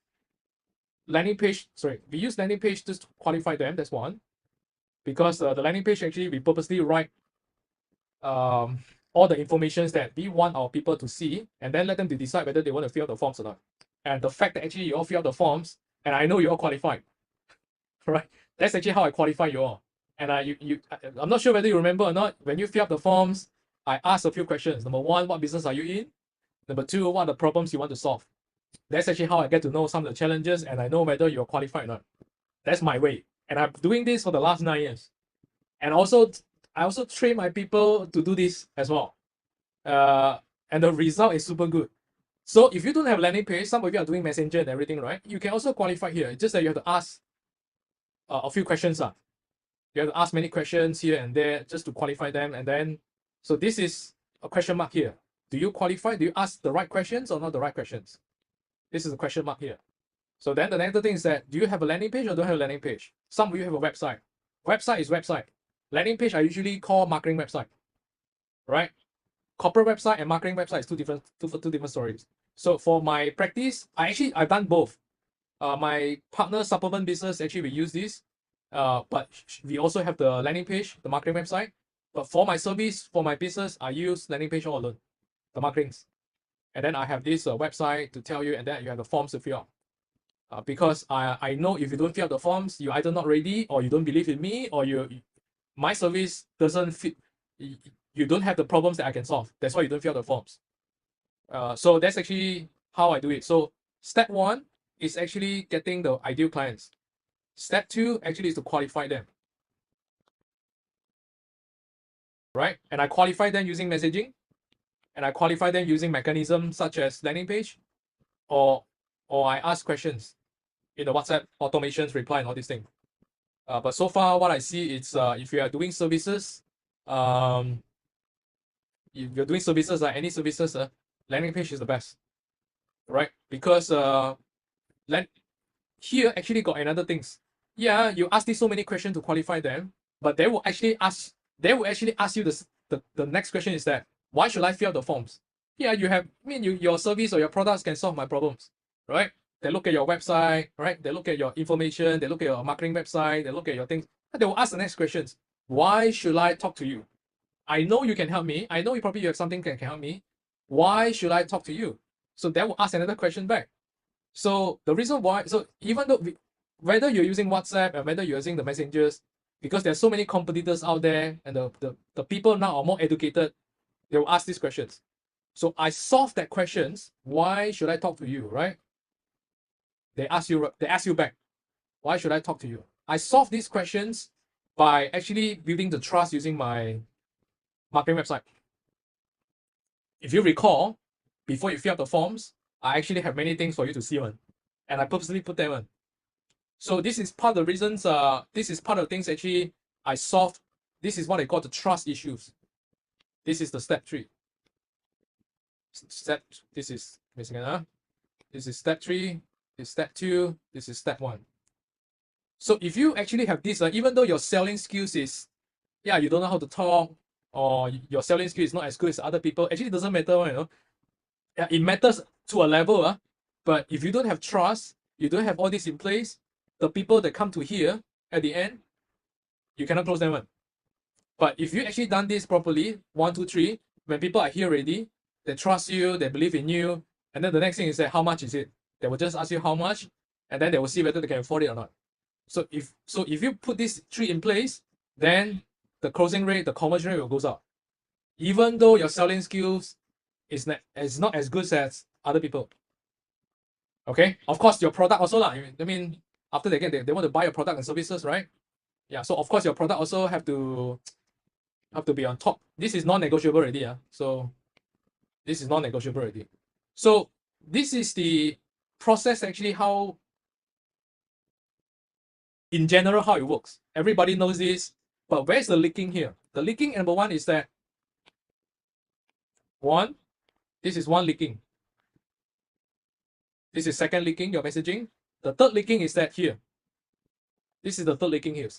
landing page just to qualify them. That's one. Because the landing page actually we purposely write all the information that we want our people to see, and then let them to decide whether they want to fill out the forms or not. And the fact that actually you all fill out the forms, and I know you all qualified, right? That's actually how I qualify you all. And I'm not sure whether you remember or not. When you fill up the forms, I ask a few questions. Number 1, what business are you in? Number 2, what are the problems you want to solve? That's actually how I get to know some of the challenges, and I know whether you're qualified or not. That's my way. And I'm doing this for the last 9 years. And I also train my people to do this as well. And the result is super good. So if you don't have landing page, some of you are doing messenger and everything, right? You can also qualify here. It's just that you have to ask a few questions. You have to ask many questions here and there just to qualify them. And then, so this is a question mark here. Do you qualify? Do you ask the right questions or not the right questions? This is a question mark here. So then the next thing is that, do you have a landing page or don't have a landing page? Some of you have a website. Website is website. Landing page I usually call marketing website, right? Corporate website and marketing website is two different stories. So for my practice, I've done both. My partner supplement business, actually we use this, but we also have the landing page, the marketing website. But for my service, for my business, I use landing page all alone, the marketings. And then I have this website to tell you, and then you have the forms to fill out. Because I know if you don't fill out the forms, you're either not ready, or you don't believe in me, or my service doesn't fit. You don't have the problems that I can solve. That's why you don't fill out the forms. So that's actually how I do it. So step 1 is actually getting the ideal clients. Step 2 actually is to qualify them. right? And I qualify them using messaging, and I qualify them using mechanisms such as landing page, or I ask questions in the WhatsApp automations, reply, and all these things. But so far, what I see is if you are doing services, if you're doing services like any services, landing page is the best, right? Because here actually got another things. Yeah, you ask these so many questions to qualify them, but they will actually ask you the next question is that why should I fill out the forms? Yeah, your service or your products can solve my problems, right? They look at your website, right? They look at your information, they look at your marketing website, they look at your things, and they will ask the next questions. Why should I talk to you? I know you can help me. I know you probably have something that can help me. Why should I talk to you? So they will ask another question back. So the reason why, so even though whether you're using WhatsApp and whether you're using the messengers, because there's so many competitors out there and the people now are more educated, they will ask these questions. So I solve that questions. Why should I talk to you, right? They ask you back. Why should I talk to you? I solve these questions by actually building the trust using my marketing website. If you recall, before you fill out the forms, I actually have many things for you to see on, and I purposely put them on. So this is part of the reasons, this is part of the things actually I solved. This is what I call the trust issues. This is the step 3. This is step 3, this is step 2, this is step 1. So if you actually have this, even though your selling skills is, yeah, you don't know how to talk, or your selling skill is not as good as other people, actually it doesn't matter, you know. Yeah, it matters to a level, but if you don't have trust, you don't have all this in place, the people that come to here at the end, you cannot close them on. But if you actually done this properly, 1, 2, 3, when people are here already, they trust you, they believe in you, and then the next thing is that how much is it? They will just ask you how much, and then they will see whether they can afford it or not. So if you put these 3 in place, then the closing rate, the conversion rate will go up. Even though your selling skills is not as good as other people. Okay, of course your product also lah. I mean, after they want to buy your product and services, right? Yeah, so of course your product also have to be on top. This is non-negotiable already. So this is non-negotiable already. So this is the process actually, how in general how it works. Everybody knows this, but where's the leaking here? The leaking, number 1, is that this is one leaking. This is second leaking, your messaging. The third leaking is that here. This is the third leaking here.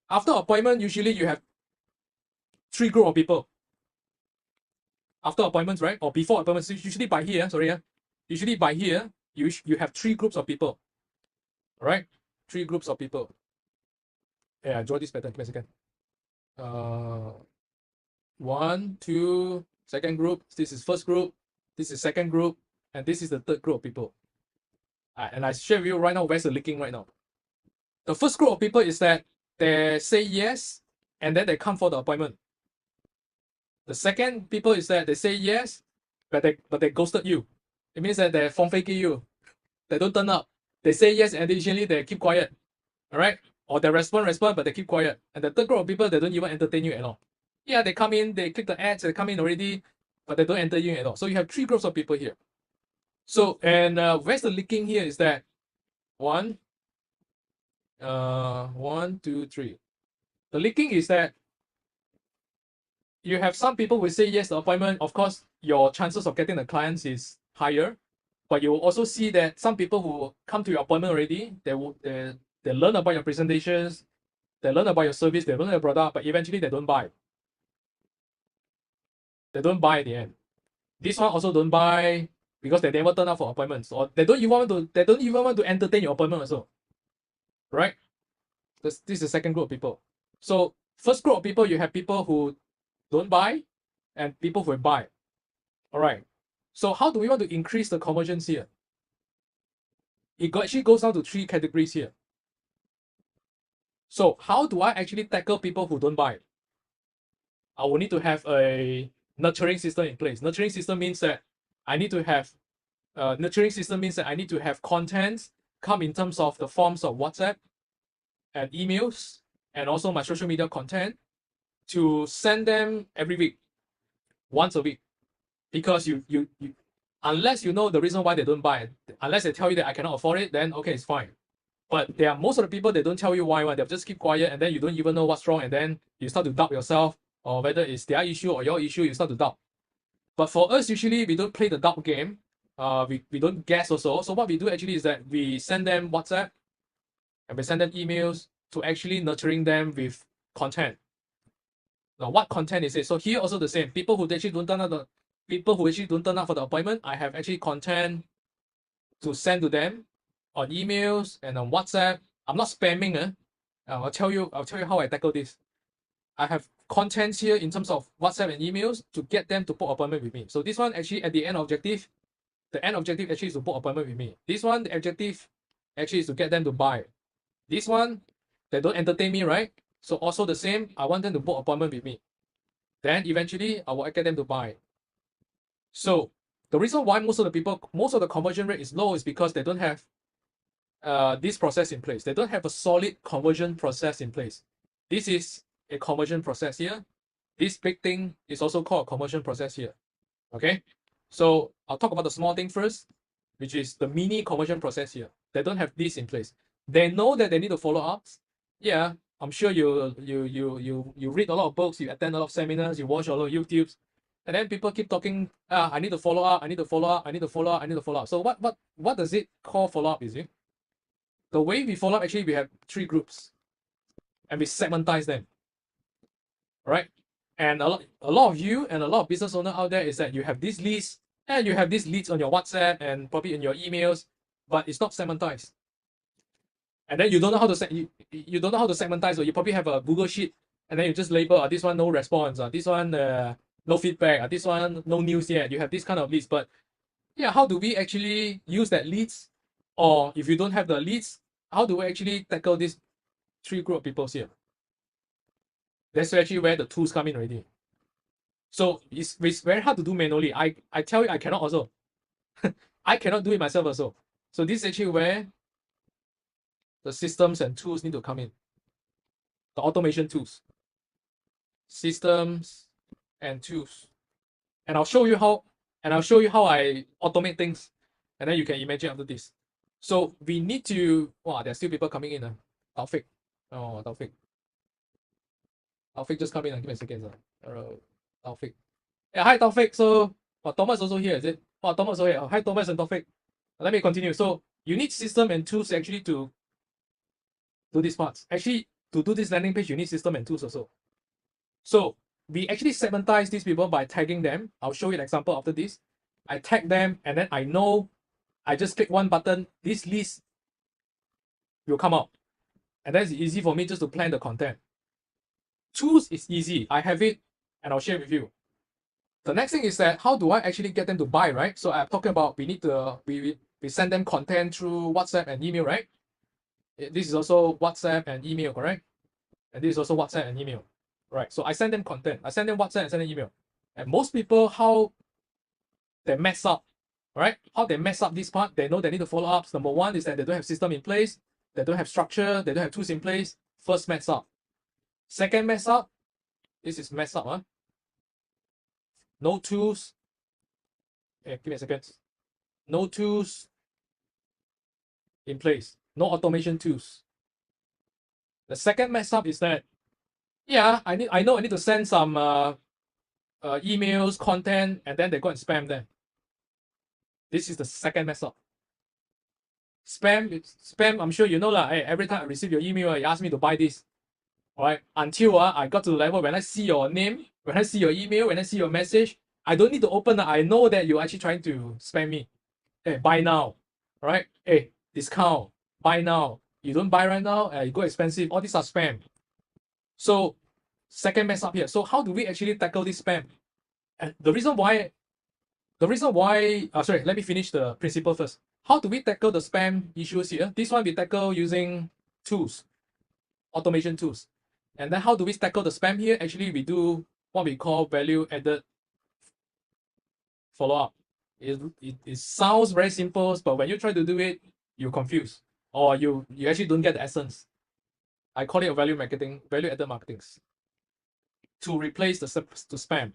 After appointment, usually you have 3 group of people. After appointments, right? Or before appointments, usually by here, usually by here, you have 3 groups of people. Right? 3 groups of people. Yeah, I draw this pattern. Give me a second. 1, 2, second group. This is first group. This is second group. And this is the third group of people. And I share with you right now where's the leaking right now. The first group of people is that they say yes, and then they come for the appointment. The second people is that they say yes, but they ghosted you. It means that they're phone faking you. They don't turn up. They say yes, and additionally they keep quiet. All right? Or they respond, but they keep quiet. And the third group of people, they don't even entertain you at all. Yeah, they come in, they click the ads, they come in already, but they don't enter you at all. So you have 3 groups of people here. So, and where's the leaking here is that 1, 2, 3. The leaking is that you have some people who say yes to the appointment. Of course, your chances of getting the clients is higher, but you will also see that some people who come to your appointment already, they learn about your presentations, they learn about your service, they learn your product, but eventually they don't buy. They don't buy at the end. This one also don't buy because they never turn up for appointments, or they don't even want to entertain your appointment also. Right? This is the second group of people. So first group of people, you have people who don't buy and people who buy. All right. So how do we want to increase the conversions here? It actually goes down to 3 categories here. So how do I actually tackle people who don't buy? I will need to have a nurturing system in place. Nurturing system means that I need to have content come in terms of the forms of WhatsApp and emails and also my social media content to send them every week, once a week, because you unless you know the reason why they don't buy it, unless they tell you that I cannot afford it, then okay, it's fine. But there are most of the people, they don't tell you why, they'll just keep quiet, and then you don't even know what's wrong, and then you start to doubt yourself, or whether it's their issue or your issue, you start to doubt. But for us, usually we don't play the doubt game. We don't guess also. So what we do actually is that we send them WhatsApp and we send them emails to actually nurturing them with content. Now, what content is it? So here also the same. People who actually don't turn up for the appointment, I have actually content to send to them on emails and on WhatsApp. I'm not spamming. I'll tell you how I tackle this. I have contents here in terms of WhatsApp and emails to get them to book appointment with me. So this one actually at the end objective actually is to book appointment with me. This one, the objective actually is to get them to buy. This one, they don't entertain me, right? So also the same, I want them to book appointment with me. Then eventually I will get them to buy. So the reason why most of the conversion rate is low is because they don't have this process in place. They don't have a solid conversion process in place. This is a conversion process here. This big thing is also called a conversion process here. Okay, so I'll talk about the small thing first, which is the mini conversion process here. They don't have this in place. They know that they need to follow up. Yeah, I'm sure you read a lot of books, you attend a lot of seminars, you watch a lot of YouTubes, and then people keep talking. I need to follow up. I need to follow up. I need to follow up. I need to follow up. So what does it call follow up? Is it the way we follow up? Actually, we have 3 groups, and we segmentize them. Right? And a lot of you and a lot of business owners out there is that you have these leads and you have these leads on your WhatsApp and probably in your emails, but it's not segmentized. And then you don't know how to you don't know how to segmentize. So you probably have a Google sheet, and then you just label this one no response, this one no feedback, this one no news yet. You have this kind of leads, but yeah, how do we actually use that leads? Or if you don't have the leads, how do we actually tackle these 3 group of people here? That's actually where the tools come in already. So it's very hard to do manually. I tell you, I cannot also. I cannot do it myself also. So this is actually where the systems and tools need to come in. The automation tools. Systems and tools. And I'll show you how I automate things. And then you can imagine after this. So we need to, there's still people coming in. Taufik. Oh, Taufik. Taufik just come in. Give me a second. Taufik. Yeah, hi Taufik. So Thomas also here, is it? Thomas also here. Hi Thomas and Taufik. Let me continue. So you need system and tools actually to do these parts. Actually, to do this landing page, you need system and tools also. So we actually segmentize these people by tagging them. I'll show you an example after this. I tag them, and then I know I just click one button, this list will come out. And that's easy for me just to plan the content. Tools is easy. I have it and I'll share with you. The next thing is that how do I actually get them to buy, right? So I'm talking about we send them content through WhatsApp and email, right? This is also WhatsApp and email, correct? And this is also WhatsApp and email, right? So I send them content. I send them WhatsApp and send them email. And most people, how they mess up, right? How they mess up this part, they know they need to follow up. Number one is that they don't have system in place. They don't have structure. They don't have tools in place. First mess up. Second mess up, this is mess up. No tools. Give me a second. No tools in place. No automation tools. The second mess up is that, I know I need to send some emails, content, and then they go and spam them. This is the second mess up. Spam, I'm sure you know that. Hey, every time I receive your email, you ask me to buy this. Alright, until I got to the level when I see your name, when I see your email, when I see your message, I don't need to open it. I know that you're actually trying to spam me. Hey, buy now. Alright? Hey, discount. Buy now. You don't buy right now, you go expensive. All these are spam. So, second mess up here. So how do we actually tackle this spam? And the reason why, sorry, let me finish the principle first. How do we tackle the spam issues here? This one we tackle using tools, automation tools. And then how do we tackle the spam here? Actually, we do what we call value-added follow-up. It sounds very simple, but when you try to do it, you're confused. Or you actually don't get the essence. I call it a value-added marketing. to replace the spam.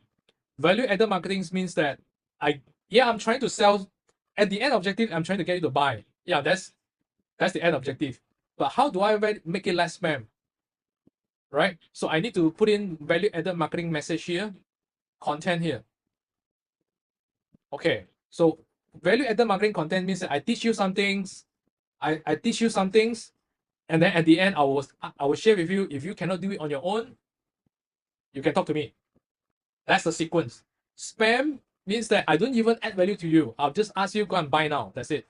Value-added marketing means that I'm trying to sell. At the end objective, I'm trying to get you to buy. Yeah, that's the end objective. But how do I make it less spam? Right? So I need to put in value-added marketing message here, content here. Okay, so value-added marketing content means that I teach you some things, I teach you some things, and then at the end I will share with you. If you cannot do it on your own, you can talk to me. That's the sequence. Spam means that I don't even add value to you. I'll just ask you, go and buy now. That's it.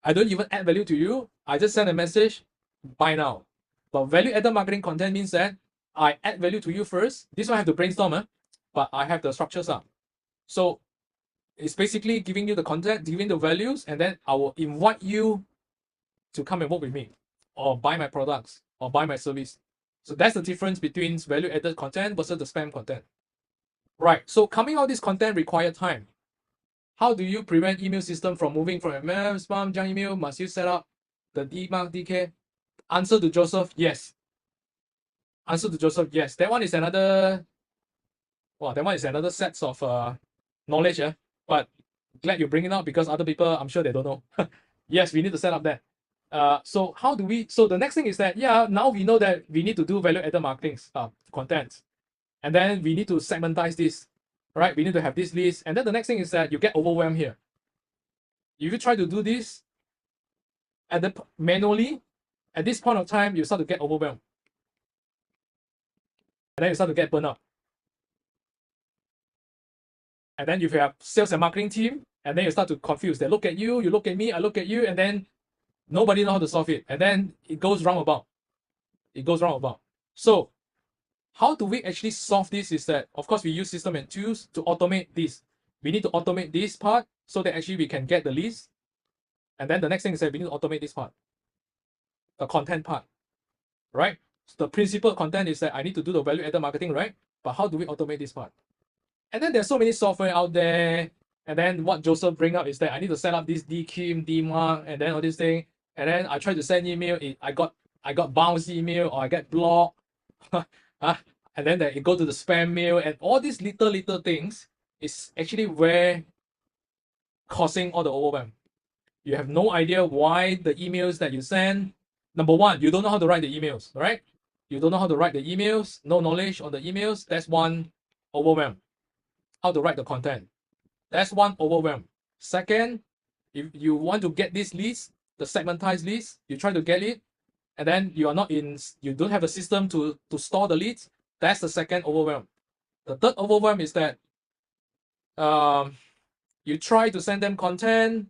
I don't even add value to you. I just send a message, buy now. But value-added marketing content means that I add value to you first. This one I have to brainstorm, but I have the structures up. So it's basically giving you the content, giving the values, and then I will invite you to come and work with me, or buy my products, or buy my service. So that's the difference between value-added content versus the spam content. Right, so coming out this content require time. How do you prevent email system from moving from email, spam, junk email? Must you set up the DMARC, DK? Answer to Joseph, yes. Answer to Joseph, yes. That one is another, well, that one is another set of knowledge, but glad you bring it up because other people, I'm sure they don't know. Yes, we need to set up that. So how do we, so the next thing is that, yeah, now we know that we need to do value-added marketing content. And then we need to segmentize this, right? We need to have this list. And then the next thing is that you get overwhelmed here. If you try to do this manually, at this point of time, you start to get overwhelmed. And then you start to get burned out. And then if you have sales and marketing team, and then you start to confuse. They look at you, you look at me, I look at you, and then nobody knows how to solve it. And then it goes roundabout. It goes roundabout. So how do we actually solve this is that, of course, we use system and tools to automate this. We need to automate this part so that actually we can get the list. And then the next thing is that we need to automate this part, the content part, right? So the principal content is that I need to do the value-added marketing, right? But how do we automate this part? And then there's so many software out there. And then what Joseph bring up is that I need to set up this DKIM, DMARC, and then all this thing. And then I try to send email, I got bounce email, or I get blocked. And then it go to the spam mail, and all these little things is actually where causing all the overwhelm. You have no idea why the emails that you send. Number one, you don't know how to write the emails, right? You don't know how to write the emails, no knowledge on the emails. That's one overwhelm. How to write the content. That's one overwhelm. Second, if you want to get this list, the segmentized list, you try to get it, and then you don't have a system to store the leads. That's the second overwhelm. The third overwhelm is that you try to send them content,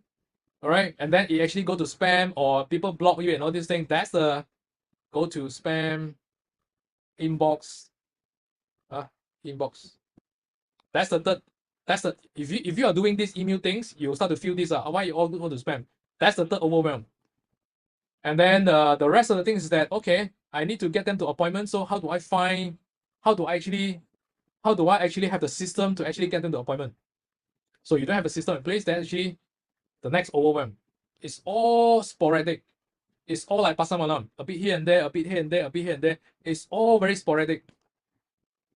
all right, and then it actually go to spam, or people block you and all these things. That's the go to spam, inbox, inbox. That's the third. That's the if you are doing these email things, you start to feel this why you all go to spam. That's the third overwhelm. And then the rest of the things is that, okay, I need to get them to appointment. So how do I actually have the system to actually get them to appointment? So you don't have a system in place, then actually the next overwhelm. It's all sporadic. It's all like pasar malam, a bit here and there, a bit here and there, a bit here and there. It's all very sporadic.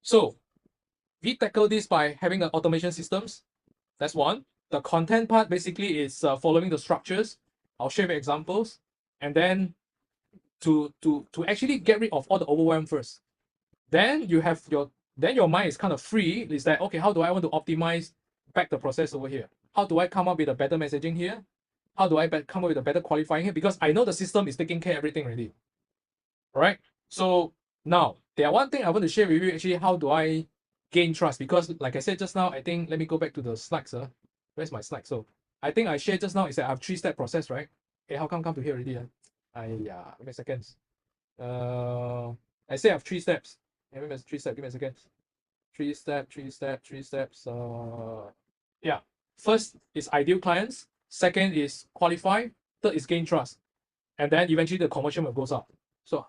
So we tackle this by having an automation systems. That's one. The content part basically is following the structures. I'll share examples. And then to actually get rid of all the overwhelm first. Then you have your mind is kind of free. It's like, okay, how do I want to optimize back the process over here? How do I come up with a better messaging here? How do I come up with a better qualifying here? Because I know the system is taking care of everything already. All right. So now there one thing I want to share with you actually, how do I gain trust? Because like I said just now, I think, let me go back to the slides. Where's my slide? So I think I shared just now is that I have 3-step process, right? Hey, how come to here already? Give me seconds. I say I have 3 steps. Give me 3 steps. Give me a second. 3 steps. Yeah. First is ideal clients. Second is qualify. Third is gain trust. And then eventually the conversion will goes up. So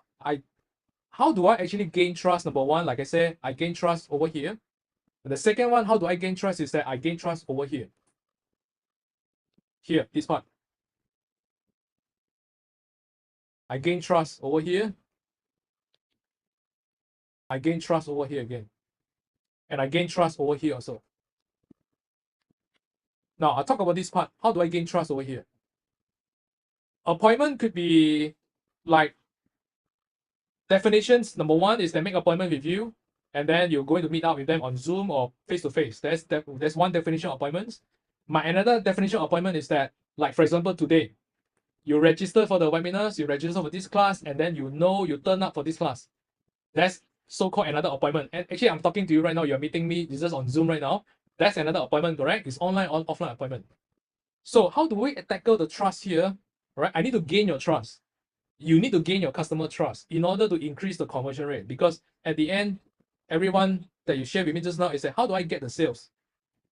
how do I actually gain trust? Number one, like I said, I gain trust over here. And the second one, how do I gain trust is that I gain trust over here. Here, this part. I gain trust over here. I gain trust over here again. And I gain trust over here also. Now, I'll talk about this part. How do I gain trust over here? Appointment could be like definitions. Number one is they make appointment with you, and then you're going to meet up with them on Zoom or face-to-face. That's one definition of appointments. My another definition of appointment is that, like for example, today, you register for the webinars, you register for this class, and then you turn up for this class. That's so-called another appointment. And actually, I'm talking to you right now. You're meeting me. This is on Zoom right now. That's another appointment, correct? It's online or offline appointment. So how do we tackle the trust here? Right? I need to gain your trust. You need to gain your customer trust in order to increase the conversion rate. Because at the end, everyone that you share with me just now is that, how do I get the sales?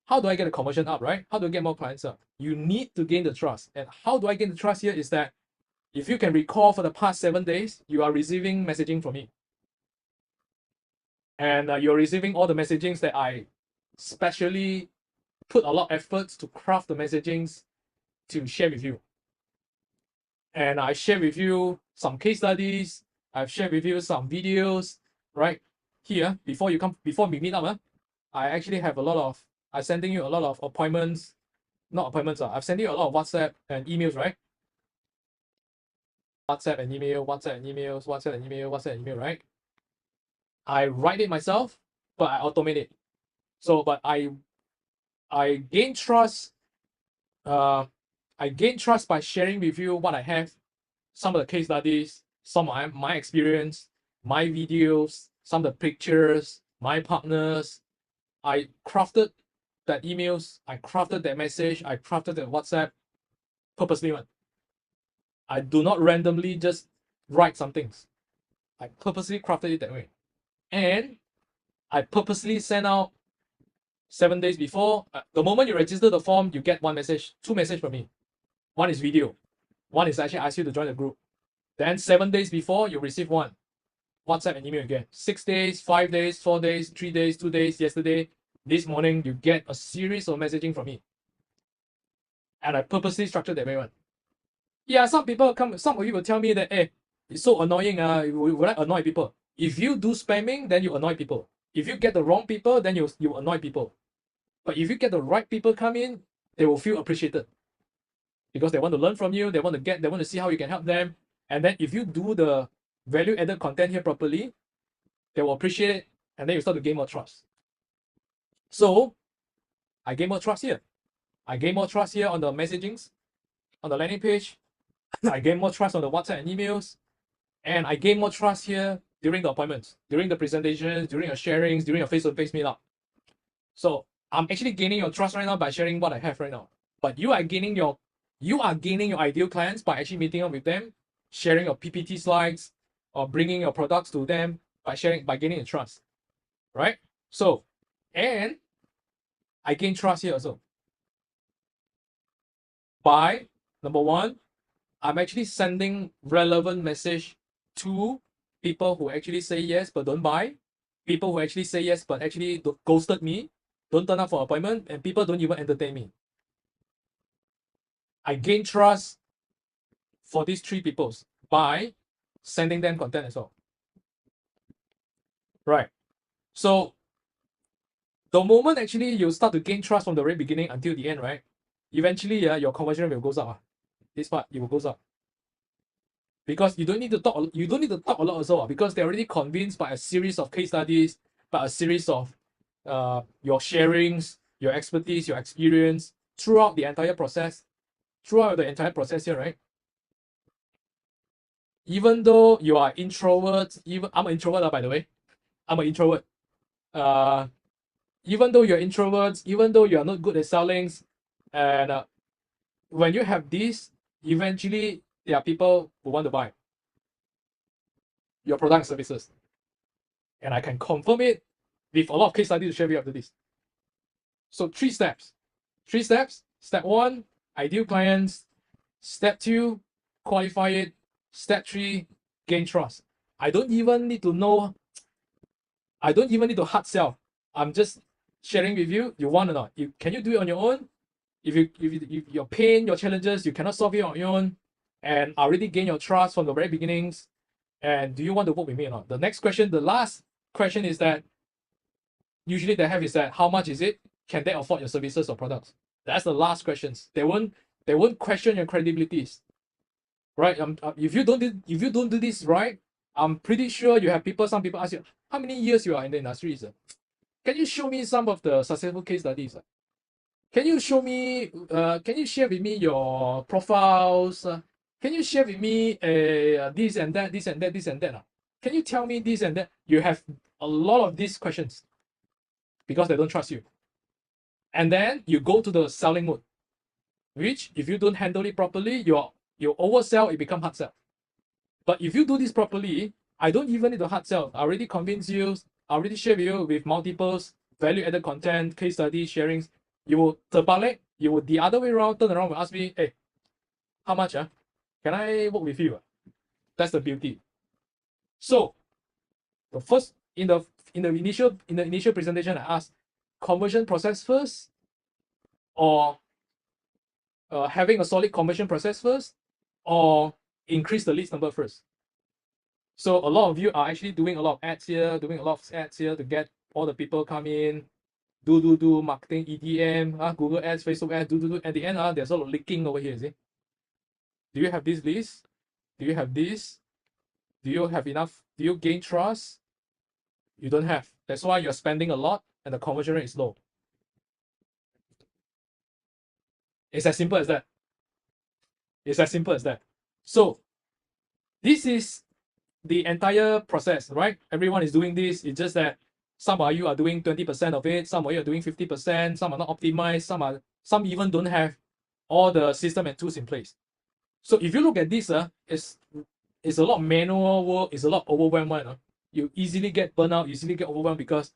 How do I get the conversion up, right? How do I get more clients up? You need to gain the trust. And how do I gain the trust here is that if you can recall for the past 7 days, you are receiving messaging from me. And you're receiving all the messagings that I specially put a lot of efforts to craft the messagings to share with you. And I share with you some case studies. I've shared with you some videos, right? Here, before we meet up, I actually have I'm sending you a lot of appointments, not appointments, I'm sending you a lot of WhatsApp and emails, right? WhatsApp and email, WhatsApp and emails, WhatsApp and email, WhatsApp and email, right? I write it myself, but I automate it. So, but I gain trust. I gain trust by sharing with you what I have, some of the case studies, some of my experience, my videos, some of the pictures, my partners. I crafted that emails, I crafted that message, I crafted that WhatsApp purposely. I do not randomly just write some things. I purposely crafted it that way. And I purposely send out 7 days before. The moment you register the form, you get 2 messages from me. One is video. One is actually ask you to join the group. Then 7 days before, you receive one. WhatsApp and email again. 6 days, 5 days, 4 days, 3 days, 2 days, yesterday, this morning, you get a series of messaging from me. And I purposely structured that way one. Yeah, some of you will tell me that, hey, it's so annoying, will I annoy people? If you do spamming, then you annoy people. If you get the wrong people, then you annoy people. But if you get the right people come in, they will feel appreciated. Because they want to learn from you, they want to see how you can help them. And then if you do the value-added content here properly, they will appreciate it, and then you start to gain more trust. So, I gain more trust here. I gain more trust here on the messagings, on the landing page. I gain more trust on the WhatsApp and emails. And I gain more trust here during the appointments, during the presentations, during your sharings, during your face-to-face meetup. So, I'm actually gaining your trust right now by sharing what I have right now. But you are gaining your ideal clients by actually meeting up with them, sharing your PPT slides, or bringing your products to them by gaining the trust, right? So, and I gain trust here also. By, number one, I'm actually sending relevant message to people who actually say yes but don't buy, people who actually say yes but actually ghosted me, don't turn up for appointment, and people don't even entertain me. I gain trust for these 3 people by sending them content as well. Right. So the moment actually you start to gain trust from the very beginning until the end, right? Eventually, your conversion rate will go up. This part, it will go up. Because you don't need to talk a lot also, because they're already convinced by a series of case studies, by a series of your sharings, your expertise, your experience throughout the entire process. Throughout the entire process here, right? Even though you are introverts, I'm an introvert, by the way. I'm an introvert. Even though you're introverts, even though you are not good at selling, and when you have this, eventually there are people who want to buy your product and services. And I can confirm it with a lot of case studies to share with you after this. So 3 steps. 3 steps. Step 1, ideal clients. Step 2, qualify it. Step 3, gain trust. I don't even need to hard sell. I'm just sharing with you. You want or not? Can you do it on your own? If your pain, your challenges, you cannot solve it on your own, and I already gain your trust from the very beginnings, and do you want to work with me or not? The next question, the last question is that usually they have is that how much is it? Can they afford your services or products? That's the last questions. They won't question your credibilities, right? If you don't do this right, I'm pretty sure you have people. Some people ask you how many years you are in the industry. Can you show me some of the successful case studies? Can you show me? Can you share with me your profiles? Can you share with me this and that, this and that, this and that? Can you tell me this and that? You have a lot of these questions because they don't trust you. And then you go to the selling mode, which if you don't handle it properly, you oversell, it become hard sell. But if you do this properly, I don't even need to hard sell. I already convince you, I already share with you with multiples, value-added content, case study, sharings. You will terbalik, you will the other way around, turn around and ask me, hey, how much? Can I work with you? That's the beauty. So the first in the initial presentation, I asked conversion process first, or having a solid conversion process first, or increase the leads number first. So a lot of you are actually doing a lot of ads here, to get all the people come in, do marketing, EDM, Google ads, Facebook ads, do. At the end, there's a lot of leaking over here, see? Do you have this list? Do you have this? Do you have enough? Do you gain trust? You don't have. That's why you're spending a lot and the conversion rate is low. It's as simple as that. It's as simple as that. So this is the entire process, right? Everyone is doing this. It's just that some of you are doing 20% of it, some of you are doing 50%, some are not optimized, some even don't have all the system and tools in place. So if you look at this, it's a lot of manual work, it's a lot overwhelmed. You easily get burnout, easily get overwhelmed because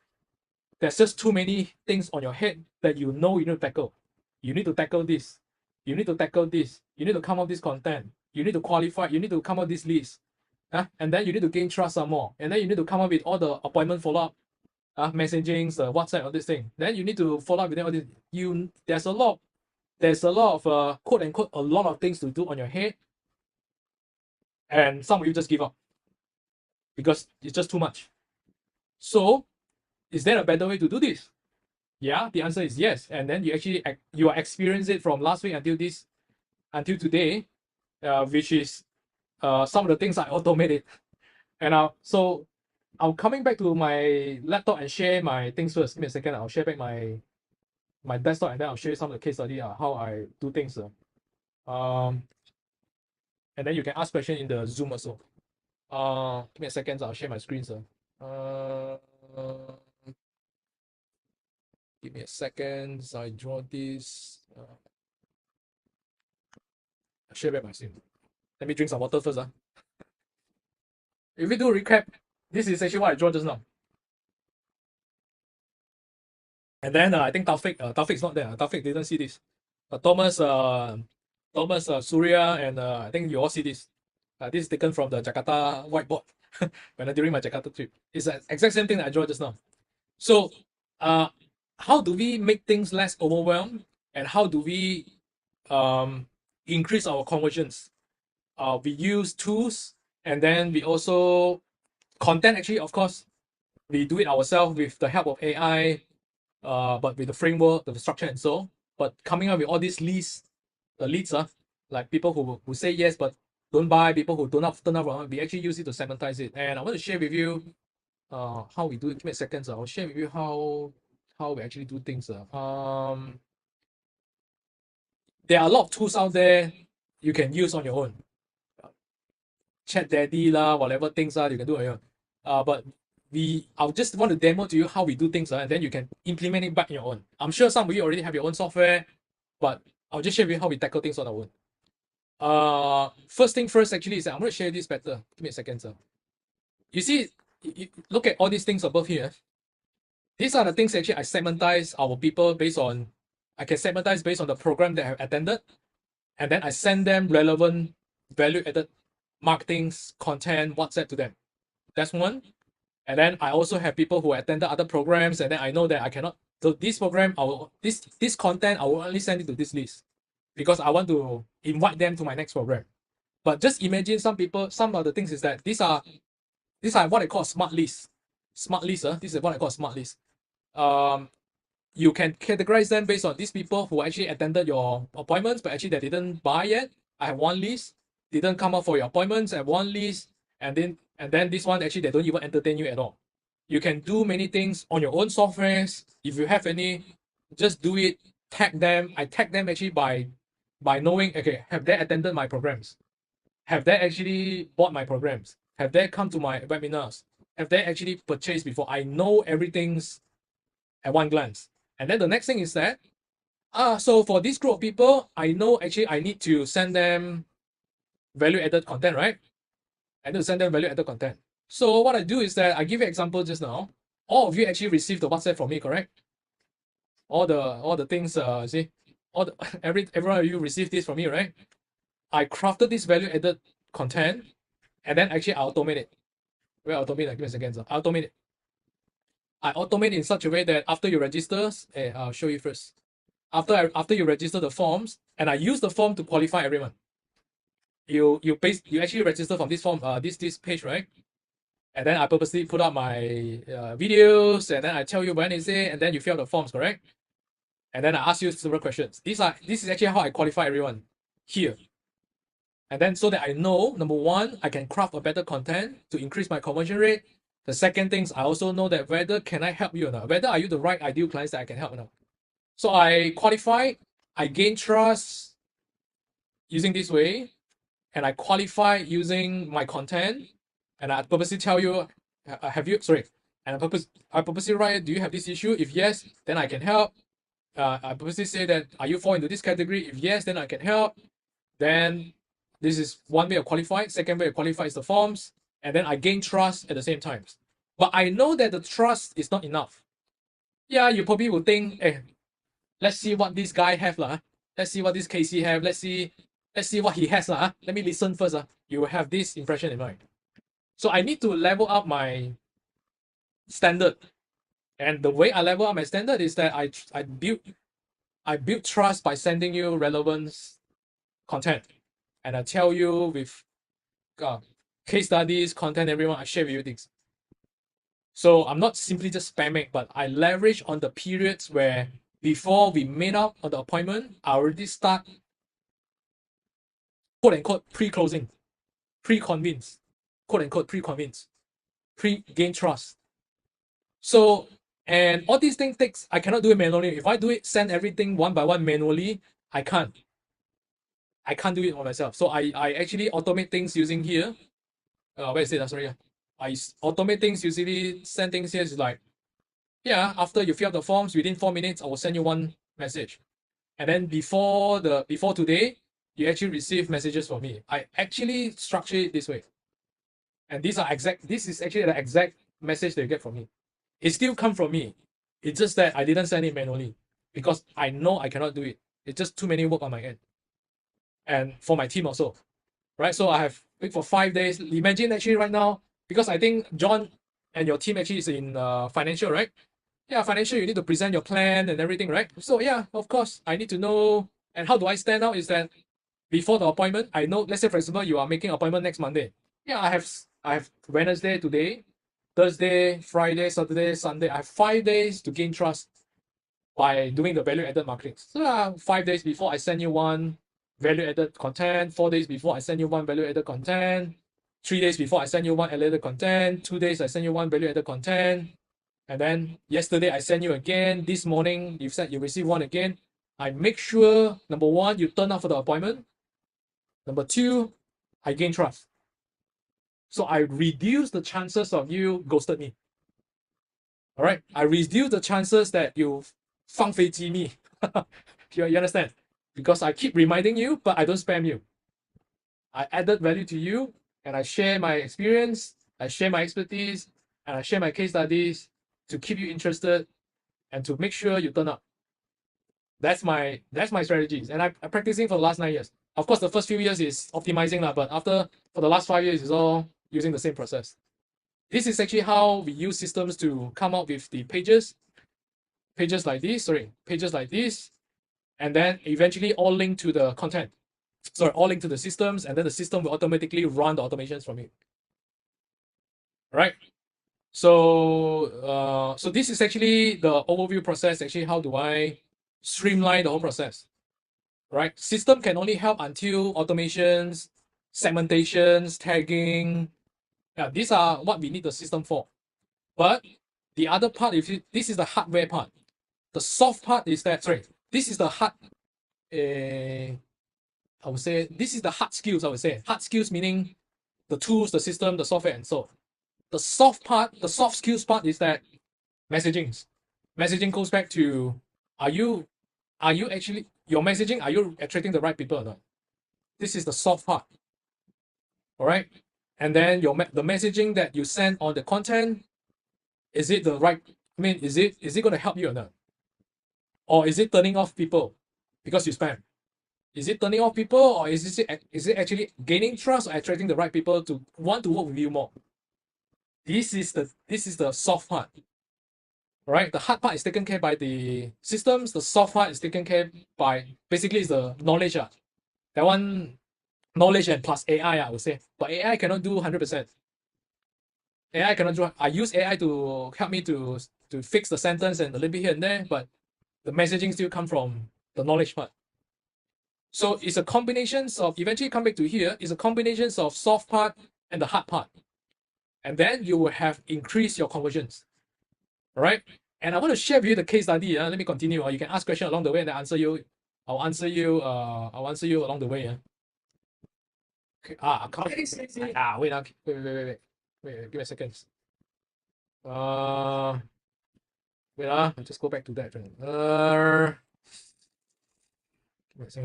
there's just too many things on your head that you know you need to tackle. You need to tackle this. You need to tackle this. You need to come up with this content. You need to qualify. You need to come up with this list. And then you need to gain trust some more. And then you need to come up with all the appointment follow-up, messaging, WhatsApp, all this thing. Then you need to follow up with them. All this. There's a lot of quote unquote a lot of things to do on your head. And some of you just give up because it's just too much. So, is there a better way to do this? Yeah, the answer is yes. And then you are experiencing it from last week until today, which is some of the things I automated. And so I'm coming back to my laptop and share my things first. Give me a second. I'll share back my desktop and then I'll show you some of the case study how I do things. And then you can ask questions in the Zoom also. Give me a second. I'll share my screen, sir. Give me a second. I draw this. I'll share back my screen. Let me drink some water first. If we do a recap, this is actually what I draw just now. And then I think Taufik's not there. Taufik didn't see this. Thomas, Surya, and I think you all see this. This is taken from the Jakarta whiteboard during my Jakarta trip. It's the exact same thing that I drew just now. So, how do we make things less overwhelmed, and how do we increase our conversions? We use tools, and then we also content. Actually, of course, we do it ourselves with the help of AI, but with the framework, the structure, and so. But coming up with all these leads, like people who say yes but don't buy, people who don't turn up, we actually use it to segmentize it. And I want to share with you how we do it. Give me a second. I'll share with you how we actually do things. There are a lot of tools out there you can use on your own. Chat Daddy whatever things you can do on your own. But I'll just want to demo to you how we do things, and then you can implement it back on your own. I'm sure some of you already have your own software, but I'll just share with you how we tackle things on our own. First thing first, actually, is I'm going to share this better. Give me a second, sir. You see, look at all these things above here. These are the things actually I segmentize our people based on. I can segmentize based on the program that I have attended, and then I send them relevant, value-added marketing content, WhatsApp to them. That's one. And then I also have people who attended other programs, and then I know that I cannot. So this program, this content, I will only send it to this list because I want to invite them to my next program. But just imagine some of the things is that these are what I call smart lists. smart list. This is what I call a smart list. You can categorize them based on these people who actually attended your appointments, but actually they didn't buy yet. I have one list. Didn't come up for your appointments. I have one list, and then this one actually they don't even entertain you at all. You can do many things on your own softwares. If you have any, just do it. Tag them. I tag them actually by knowing, okay, have they attended my programs? Have they actually bought my programs? Have they come to my webinars? Have they actually purchased before? I know everything's at one glance. And then the next thing is that, so for this group of people, I know actually I need to send them value-added content, right? I need to send them value-added content. So what I do is that I give you an example just now. All of you actually received the WhatsApp from me, correct? All the things, see, every one of you received this from me, right? I crafted this value-added content, and then actually I automate it. Well, automate, give me a second. I automate it. I automate in such a way that after you register, I'll show you first. After you register the forms, and I use the form to qualify everyone. You actually register from this form, this page, right? And then I purposely put out my videos, and then I tell you when is it, and then you fill out the forms, correct? And then I ask you several questions. This is actually how I qualify everyone here. And then so that I know, number one, I can craft a better content to increase my conversion rate. The second thing is I also know that whether can I help you or not, whether are you the right ideal clients that I can help or not. So I qualify, I gain trust using this way, and I qualify using my content, and I purposely tell you, and I purposely write, do you have this issue? If yes, then I can help. I purposely say that, are you fall into this category? If yes, then I can help. Then this is one way of qualify. Second way of qualify is the forms. And then I gain trust at the same time. But I know that the trust is not enough. Yeah, you probably will think, hey, let's see what this guy have. Let's see what this Casey have. Let's see what he has. Let me listen first. You will have this impression in mind. So I need to level up my standard. And the way I level up my standard is that I build trust by sending you relevant content. And I tell you with case studies, content, everyone, I share with you things. So I'm not simply just spamming, but I leverage on the periods where before we made up on the appointment, I already start quote unquote pre-closing, pre-convince, quote unquote pre-convince, pre-gain trust. So, and all these things I cannot do it manually. If I do it, send everything one by one manually, I can't do it on myself. So I actually automate things using here. Where is it? Sorry. I automate things usually send things here. Is like, yeah, after you fill out the forms, within 4 minutes, I will send you one message. And then before today, you actually receive messages from me. I actually structure it this way. And this is actually the exact message that you get from me. It still comes from me. It's just that I didn't send it manually because I know I cannot do it. It's just too many work on my end. And for my team also, right? So I have wait for 5 days. Imagine actually right now, because I think John and your team actually is in financial, right? Yeah, financial, you need to present your plan and everything, right? So yeah, of course, I need to know. And how do I stand out is that before the appointment, I know, let's say for example, you are making an appointment next Monday. Yeah, I have Wednesday today, Thursday, Friday, Saturday, Sunday. I have 5 days to gain trust by doing the value-added marketing. So 5 days before I send you one value-added content, 4 days before I send you one value-added content, 3 days before I send you one value-added content, 2 days I send you one value-added content, and then yesterday I send you again, this morning you said you receive one again. I make sure, number one, you turn up for the appointment. Number two, I gain trust. So I reduce the chances of you ghosted me. All right, I reduce the chances that you 放飞机 me. you understand? Because I keep reminding you, but I don't spam you. I added value to you, and I share my experience, I share my expertise, and I share my case studies to keep you interested and to make sure you turn up. That's my strategies, and I'm practicing for the last 9 years. Of course, the first few years is optimizing, but for the last 5 years, it's all using the same process. This is actually how we use systems to come up with the pages like this, and then eventually all link to the content. Sorry, all link to the systems, and then the system will automatically run the automations from you. All right. So this is actually the overview process. Actually, how do I streamline the whole process? Right? System can only help until automations, segmentations, tagging. Yeah, these are what we need the system for. But the other part, this is the hardware part. The soft part is that, sorry, this is the hard, I would say, this is the hard skills, I would say. Hard skills meaning the tools, the system, the software, and so. The soft part, the soft skills part is that messaging. Messaging goes back to, are you actually, your messaging, are you attracting the right people or not? This is the soft part. All right. And then the messaging that you send on the content, is it the right, I mean, is it going to help you or not? Or is it turning off people because you spam? Is it turning off people, or is it actually gaining trust or attracting the right people to want to work with you more? This is the soft part. Right? The hard part is taken care by the systems. The soft part is taken care by basically is the knowledge. That one, knowledge and plus AI, I would say. But AI cannot do 100%. AI cannot do. I use AI to help me to fix the sentence and a little bit here and there, but the messaging still come from the knowledge part. So it's a combination of, eventually come back to here, it's a combination of soft part and the hard part. And then you will have increased your conversions. All right. And I want to share with you the case study. Let me continue. You can ask questions along the way and I answer you. I'll answer you along the way. Okay. Wait, give me a second. Wait, I'll just go back to that. Where's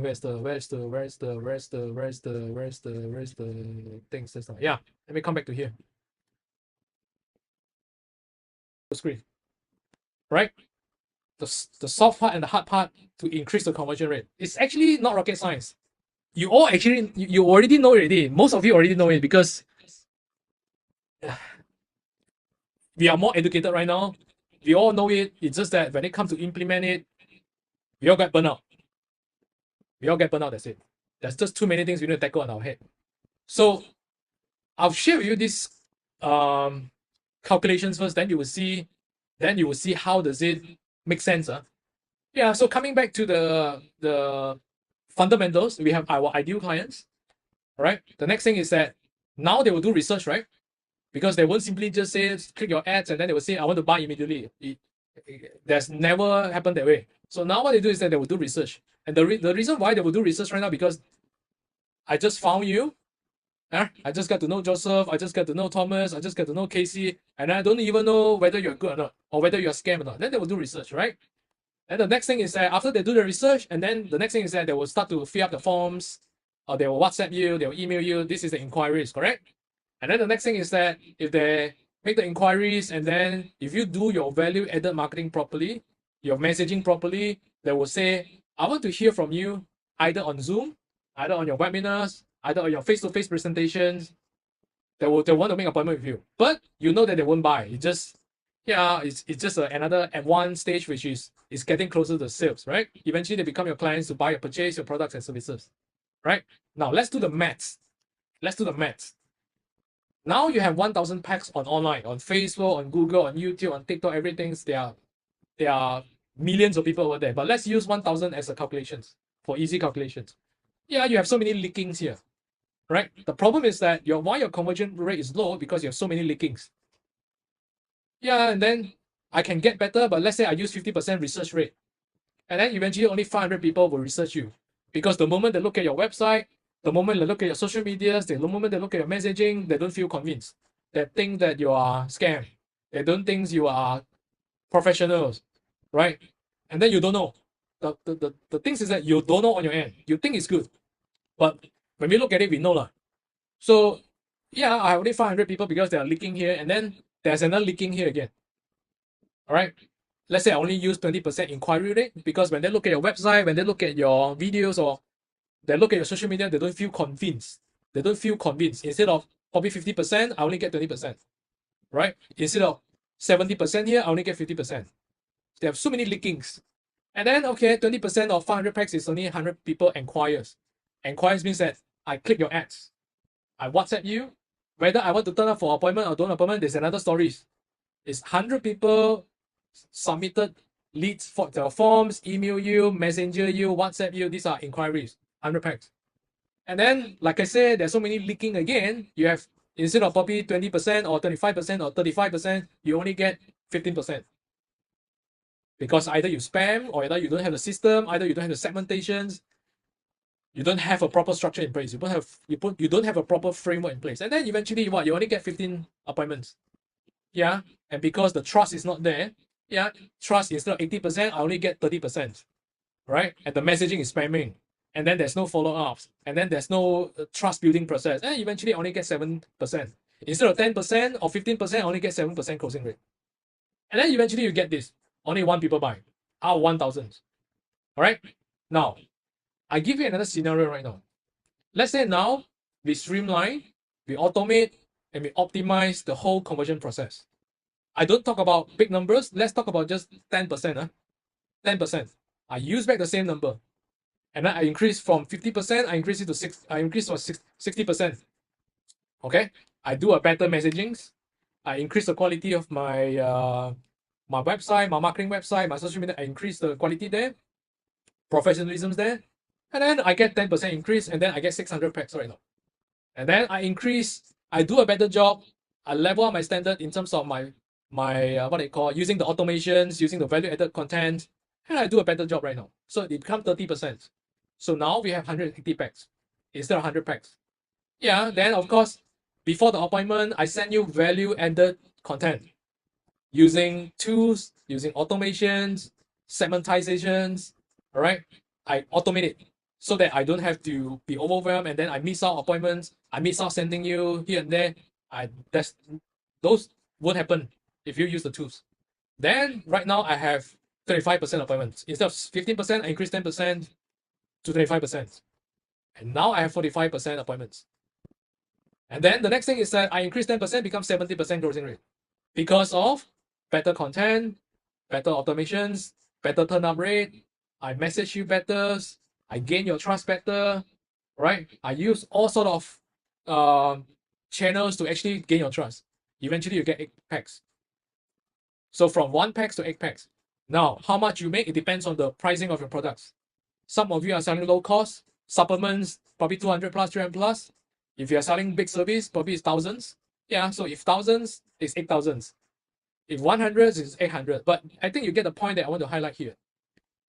the things? Yeah, let me come back to here. Screen. Right? The soft part and the hard part to increase the conversion rate. It's actually not rocket science. You all actually, you already know it already. Most of you already know it because we are more educated right now. We all know it. It's just that when it comes to implement it, we all get burnt out. That's it. There's just too many things we need to tackle on our head. So I'll share with you these calculations first, then you will see how does it make sense. Yeah, so coming back to the fundamentals, we have our ideal clients. All right. The next thing is that now they will do research, right? Because they won't simply just say click your ads and then they will say I want to buy immediately. That's never happened that way. So now what they do is that they will do research. And the reason why they will do research right now, because I just found you. I just got to know Joseph. I just got to know Thomas. I just got to know Casey. And I don't even know whether you're good or not, or whether you're scam or not. Then they will do research, right? And the next thing is that after they do the research, and then the next thing is that they will start to fill up the forms, or they will WhatsApp you, they will email you. This is the inquiries, correct? And then the next thing is that if they make the inquiries, and then if you do your value-added marketing properly, your messaging properly, they will say, I want to hear from you either on Zoom, either on your webinars, either on your face-to-face presentations. They want to make an appointment with you. But you know that they won't buy. It's just another advanced stage, which is getting closer to sales, right? Eventually, they become your clients to buy or purchase your products and services, right? Now, let's do the maths. Now you have 1,000 packs on online, on Facebook, on Google, on YouTube, on TikTok, everything. There are millions of people over there. But let's use 1,000 as a calculations for easy calculations. Yeah, you have so many leakings here, right? The problem is that why your conversion rate is low because you have so many leakings. Yeah, and then I can get better, but let's say I use 50% research rate. And then eventually only 500 people will research you. Because the moment they look at your website, the moment they look at your social medias, the moment they look at your messaging, they don't feel convinced. They think that you are scam. They don't think you are professionals, right? And then you don't know. The things is that you don't know on your end. You think it's good. But when we look at it, we know lah. So yeah, I have only 500 people because they are leaking here, and then there's another leaking here again. All right. Let's say I only use 20% inquiry rate because when they look at your website, when they look at your videos, or they look at your social media, they don't feel convinced. Instead of probably 50%, I only get 20%. Right? Instead of 70% here, I only get 50%. They have so many leakings. And then, okay, 20% of 500 packs is only 100 people inquires. Inquires means that I click your ads. I WhatsApp you. Whether I want to turn up for appointment or don't appointment, there's another story. It's 100 people submitted leads for the forms, email you, messenger you, WhatsApp you. These are inquiries, 100 packs. And then, like I said, there's so many leaking again. You have, instead of probably 20% or 25% or 35%, you only get 15%. Because either you spam, or either you don't have the system, either you don't have the segmentations, you don't have a proper structure in place. You don't have a proper framework in place. And then eventually what? You only get 15 appointments. Yeah. And because the trust is not there, yeah, trust instead of 80%, I only get 30%. Right? And the messaging is spamming. And then there's no follow-ups. And then there's no trust building process. And eventually I only get 7%. Instead of 10% or 15%, I only get 7% closing rate. And then eventually you get this. Only 1 people buy out of 1,000. All right. Now, I give you another scenario right now. Let's say now we streamline, we automate, and we optimize the whole conversion process. I don't talk about big numbers. Let's talk about just 10%. 10%. I use back the same number, and then I increase from 50%. I increase it to 60%. Okay. I do a better messaging. I increase the quality of my my website, my marketing website, my social media. I increase the quality there, professionalism there, and then I get 10% increase, and then I get 600 packs right now. And then I do a better job. I level up my standard in terms of my what they call using the automations, using the value added content, and I do a better job right now. So it becomes 30%. So now we have 180 packs instead of 100 packs. Yeah, then of course, before the appointment, I send you value added content using tools, using automations, segmentizations. All right, I automate it so that I don't have to be overwhelmed, and then I miss out appointments. I miss out sending you here and there. Those won't happen if you use the tools. Then right now I have 35% appointments. Instead of 15%, I increase 10% to 25%. And now I have 45% appointments. And then the next thing is that I increase 10%, becomes 70% closing rate. Because of better content, better automations, better turn-up rate, I message you better, I gain your trust better, right? I use all sort of channels to actually gain your trust. Eventually you get 8 packs. So from 1 packs to 8 packs. Now, how much you make, it depends on the pricing of your products. Some of you are selling low cost, supplements, probably 200 plus, 300 plus. If you are selling big service, probably it's thousands. Yeah, so if thousands, it's 8,000. If 100s, it's 800. But I think you get the point that I want to highlight here.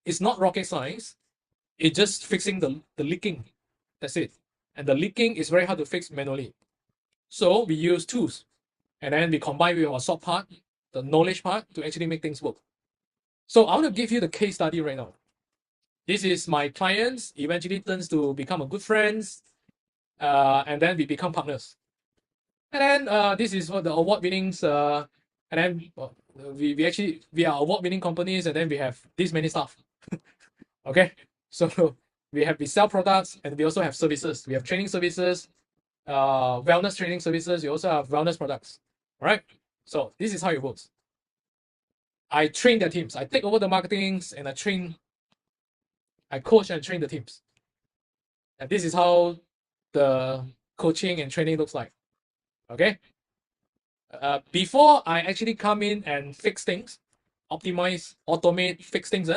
It's not rocket science. It's just fixing the leaking. That's it. And the leaking is very hard to fix manually. So we use tools. And then we combine with our soft part, the knowledge part, to actually make things work. So I want to give you the case study right now. This is my clients, eventually turns to become a good friends, and then we become partners. And then this is what the award winnings, and then we are award winning companies, and then we have this many staff. Okay, so we sell products, and we also have services. We have training services, wellness training services. We also have wellness products. All right. So this is how it works. I train their teams. I take over the marketings, and I coach and train the teams. And this is how the coaching and training looks like. Okay. Before I actually come in and fix things, optimize, automate, fix things,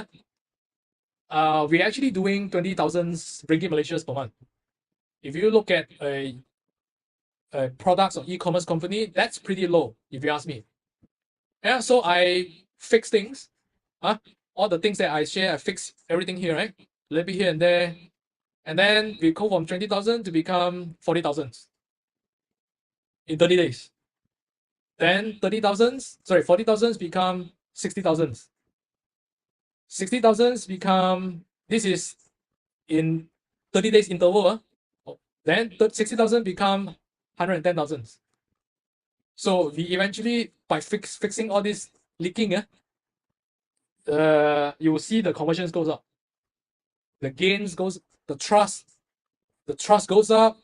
we're actually doing 20,000 ringgit Malaysians per month. If you look at a products or e-commerce company, that's pretty low, if you ask me. Yeah, so I fix things. All the things that I share, I fix everything here, right? A little bit here and there. And then we go from 20,000 to become 40,000 in 30 days. Then 40,000 become 60,000. 60,000 become, this is in 30 days interval. Then 60,000 become 110,000. So we eventually, by fixing all this leaking, you will see the conversions goes up. The gains goes, the trust goes up,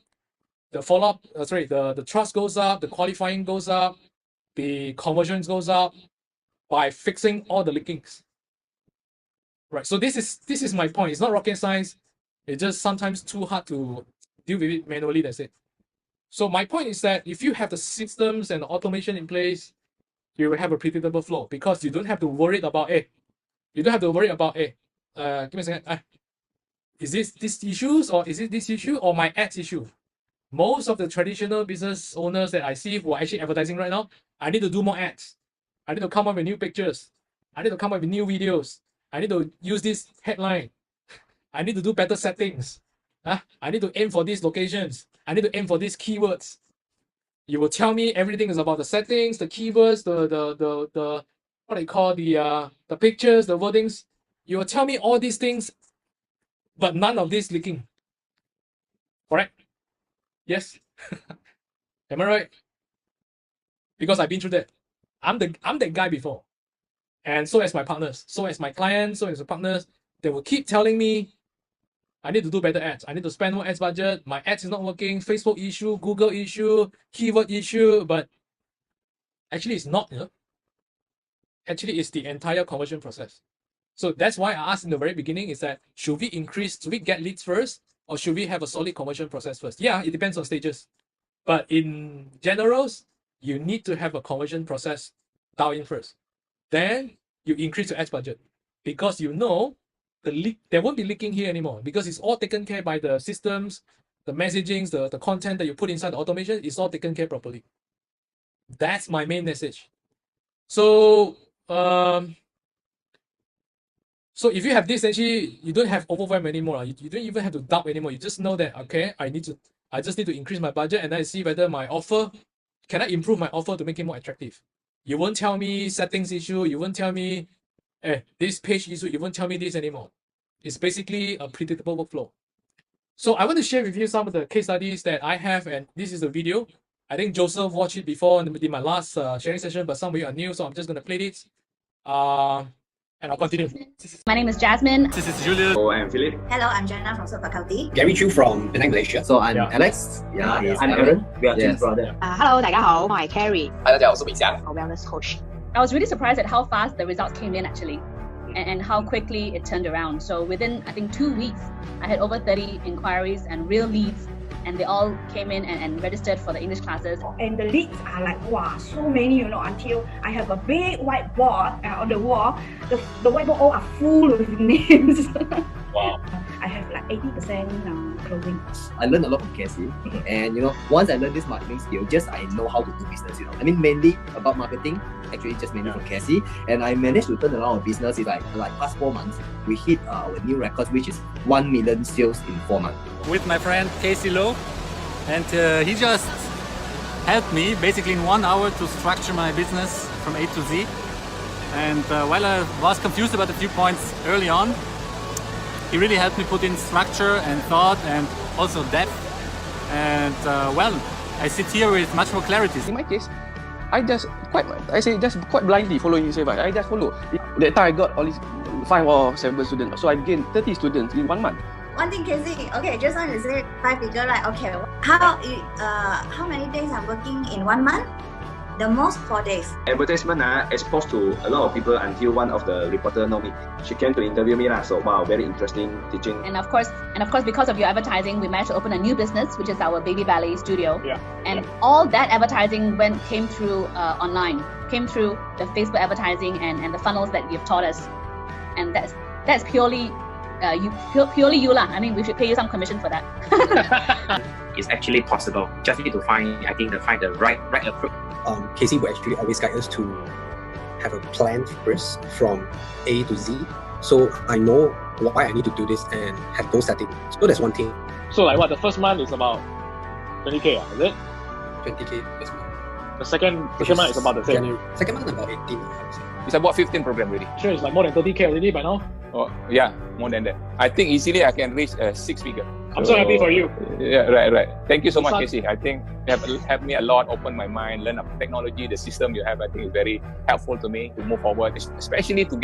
the follow-up, the trust goes up, the qualifying goes up, the conversions goes up by fixing all the leakings. Right. So this is my point. It's not rocket science. It's just sometimes too hard to deal with it manually. That's it. So my point is that if you have the systems and the automation in place, you will have a predictable flow because you don't have to worry about give me a second. Is this issues or is it this issue or my ads issue? Most of the traditional business owners that I see who are actually advertising right now, I need to do more ads. I need to come up with new pictures. I need to come up with new videos. I need to use this headline. I need to do better settings. I need to aim for these locations. I need to aim for these keywords. You will tell me everything is about the settings, the keywords, the what do you call the pictures, the wordings. You will tell me all these things, but none of this leaking. Correct? Yes. Am I right? Because I've been through that. I'm that guy before. And so as my partners, so as my clients, so as the partners, they will keep telling me I need to do better ads. I need to spend more ads budget. My ads is not working. Facebook issue, Google issue, keyword issue, but actually it's not, Actually, it's the entire conversion process. So that's why I asked in the very beginning is that should we get leads first or should we have a solid conversion process first? Yeah, it depends on stages. But in generals, you need to have a conversion process dialed in first. Then you increase your ads budget because you know there won't be leaking here anymore because it's all taken care by the systems, the messagings, the content that you put inside the automation is all taken care properly. That's my main message. So so if you have this, actually, you don't have overwhelm anymore. You don't even have to doubt anymore. You just know that, okay, I just need to increase my budget and then see whether my offer, can I improve my offer to make it more attractive? You won't tell me settings issue. You won't tell me this page issue. You won't tell me this anymore. It's basically a predictable workflow. So I want to share with you some of the case studies that I have, and this is a video. I think Joseph watched it before in my last sharing session, but some of you are new, so I'm just going to play this. And I'll continue. My name is Jasmine. This is Julius. Oh, I'm Philip. Hello, I'm Jenna from Super County. Gary Chu from Penang, Malaysia. So I'm Alex. I'm Aaron. We are twin brother. Hello， 大家好，我係 Carrie， Hi， 大家好，我是米翔。 Wellness Coach。 I was really surprised at how fast the results came in actually, and how quickly it turned around. So within, I think, 2 weeks, I had over 30 inquiries and real leads, and they all came in and registered for the English classes. And the leads are like, wow, so many, until I have a big whiteboard on the wall. The whiteboard all are full of names. Wow. I have like 80% closing. I learned a lot from Cassie, and once I learned this marketing skill, just I know how to do business. I mean, mainly about marketing, actually just mainly from Cassie, and I managed to turn around our business. It's like past 4 months, we hit our new records, which is 1 million sales in 4 months. With my friend Casey Lowe, and he just helped me basically in 1 hour to structure my business from A to Z. And while I was confused about a few points early on, he really helped me put in structure and thought and also depth. And well, I sit here with much more clarity. In my case, I just quite blindly following his advice. I just follow. That time I got all these 5 or 7 students, so I gained 30 students in 1 month. One thing, Casey. Okay, just now you said 5 figure, right? Okay, how many days I'm working in 1 month? The most 4 days. Advertisement exposed to a lot of people until one of the reporter know me. She came to interview me so wow, very interesting teaching. And of course, because of your advertising, we managed to open a new business, which is our Baby Ballet Studio. Yeah. And all that advertising came through online, came through the Facebook advertising and the funnels that you've taught us. And that's purely you lah. I mean, we should pay you some commission for that. It's actually possible. Just need to find the right approach. Casey will actually always guide us to have a plan first from A to Z. So I know why I need to do this and have goal setting. So that's one thing. So like what, the first month is about 20k, is it? 20k first month. The second month is about the same. Second month about 18. I would say. It's about 15 program already. Sure, it's like more than 30k already by now. Oh yeah, more than that. I think easily I can reach 6 figure. I'm so happy for you. Yeah, right. Thank you so much, Casey. I think you have helped me a lot, open my mind, learn about technology, the system you have. I think is very helpful to me to move forward, especially to